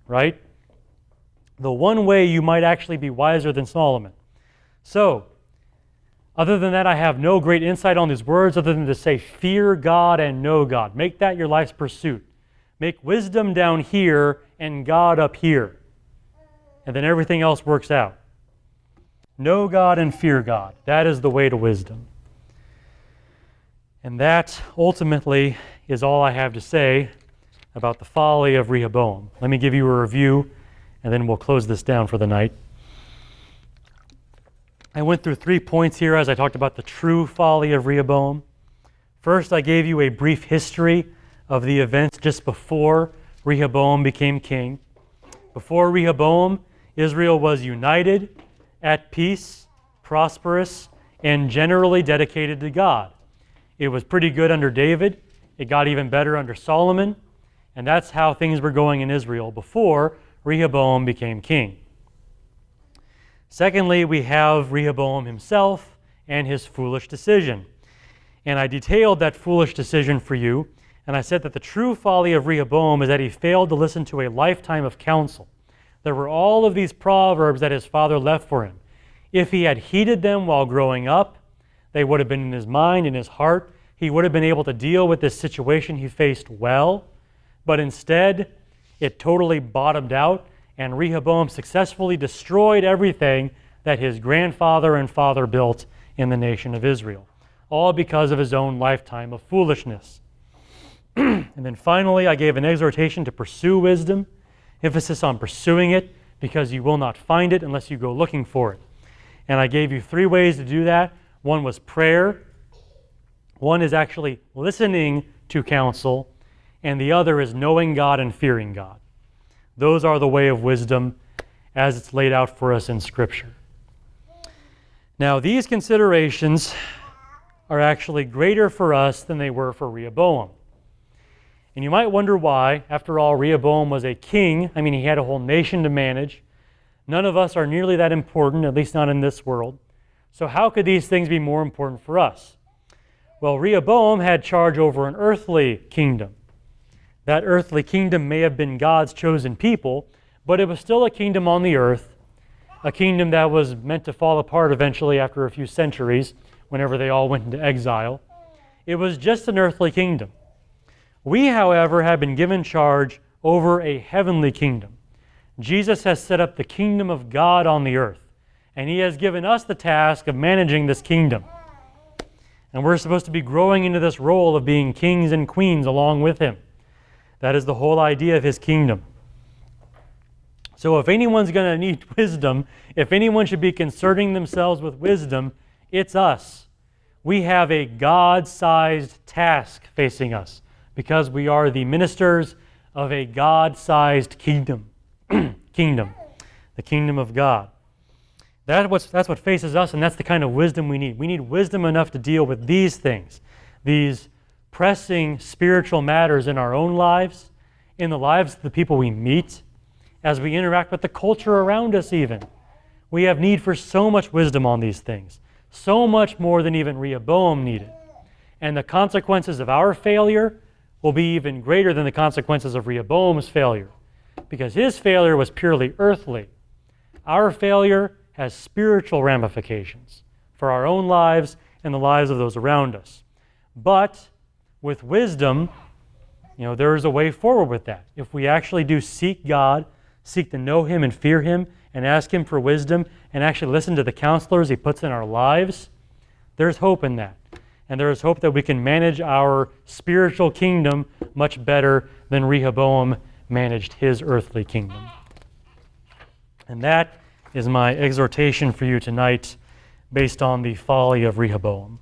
right? The one way you might actually be wiser than Solomon. So, other than that, I have no great insight on these words other than to say, fear God and know God. Make that your life's pursuit. Make wisdom down here and God up here. And then everything else works out. Know God and fear God. That is the way to wisdom. And that ultimately is all I have to say about the folly of Rehoboam. Let me give you a review, and then we'll close this down for the night. I went through 3 points here as I talked about the true folly of Rehoboam. First, I gave you a brief history of the events just before Rehoboam became king. Before Rehoboam, Israel was united, at peace, prosperous, and generally dedicated to God. It was pretty good under David. It got even better under Solomon. And that's how things were going in Israel before Rehoboam became king. Secondly, we have Rehoboam himself and his foolish decision. And I detailed that foolish decision for you, and I said that the true folly of Rehoboam is that he failed to listen to a lifetime of counsel. There were all of these proverbs that his father left for him. If he had heeded them while growing up, they would have been in his mind, in his heart. He would have been able to deal with this situation he faced well. But instead, it totally bottomed out, and Rehoboam successfully destroyed everything that his grandfather and father built in the nation of Israel, all because of his own lifetime of foolishness. And then finally, I gave an exhortation to pursue wisdom, emphasis on pursuing it, because you will not find it unless you go looking for it. And I gave you 3 ways to do that. One was prayer. One is actually listening to counsel. And the other is knowing God and fearing God. Those are the way of wisdom as it's laid out for us in Scripture. Now, these considerations are actually greater for us than they were for Rehoboam. And you might wonder why. After all, Rehoboam was a king. I mean, he had a whole nation to manage. None of us are nearly that important, at least not in this world. So how could these things be more important for us? Well, Rehoboam had charge over an earthly kingdom. That earthly kingdom may have been God's chosen people, but it was still a kingdom on the earth, a kingdom that was meant to fall apart eventually after a few centuries, whenever they all went into exile. It was just an earthly kingdom. We, however, have been given charge over a heavenly kingdom. Jesus has set up the kingdom of God on the earth, and he has given us the task of managing this kingdom. And we're supposed to be growing into this role of being kings and queens along with him. That is the whole idea of his kingdom. So if anyone's going to need wisdom, if anyone should be concerning themselves with wisdom, it's us. We have a God-sized task facing us because we are the ministers of a God-sized kingdom. The kingdom of God. That's what faces us, and that's the kind of wisdom we need. We need wisdom enough to deal with these things, these pressing spiritual matters in our own lives, in the lives of the people we meet, as we interact with the culture around us even. We have need for so much wisdom on these things, so much more than even Rehoboam needed. And the consequences of our failure will be even greater than the consequences of Rehoboam's failure, because his failure was purely earthly. Our failure has spiritual ramifications for our own lives and the lives of those around us. But with wisdom, there is a way forward with that. If we actually do seek God, seek to know him and fear him, and ask him for wisdom, and actually listen to the counselors he puts in our lives, there's hope in that. And there is hope that we can manage our spiritual kingdom much better than Rehoboam managed his earthly kingdom. And that is my exhortation for you tonight based on the folly of Rehoboam.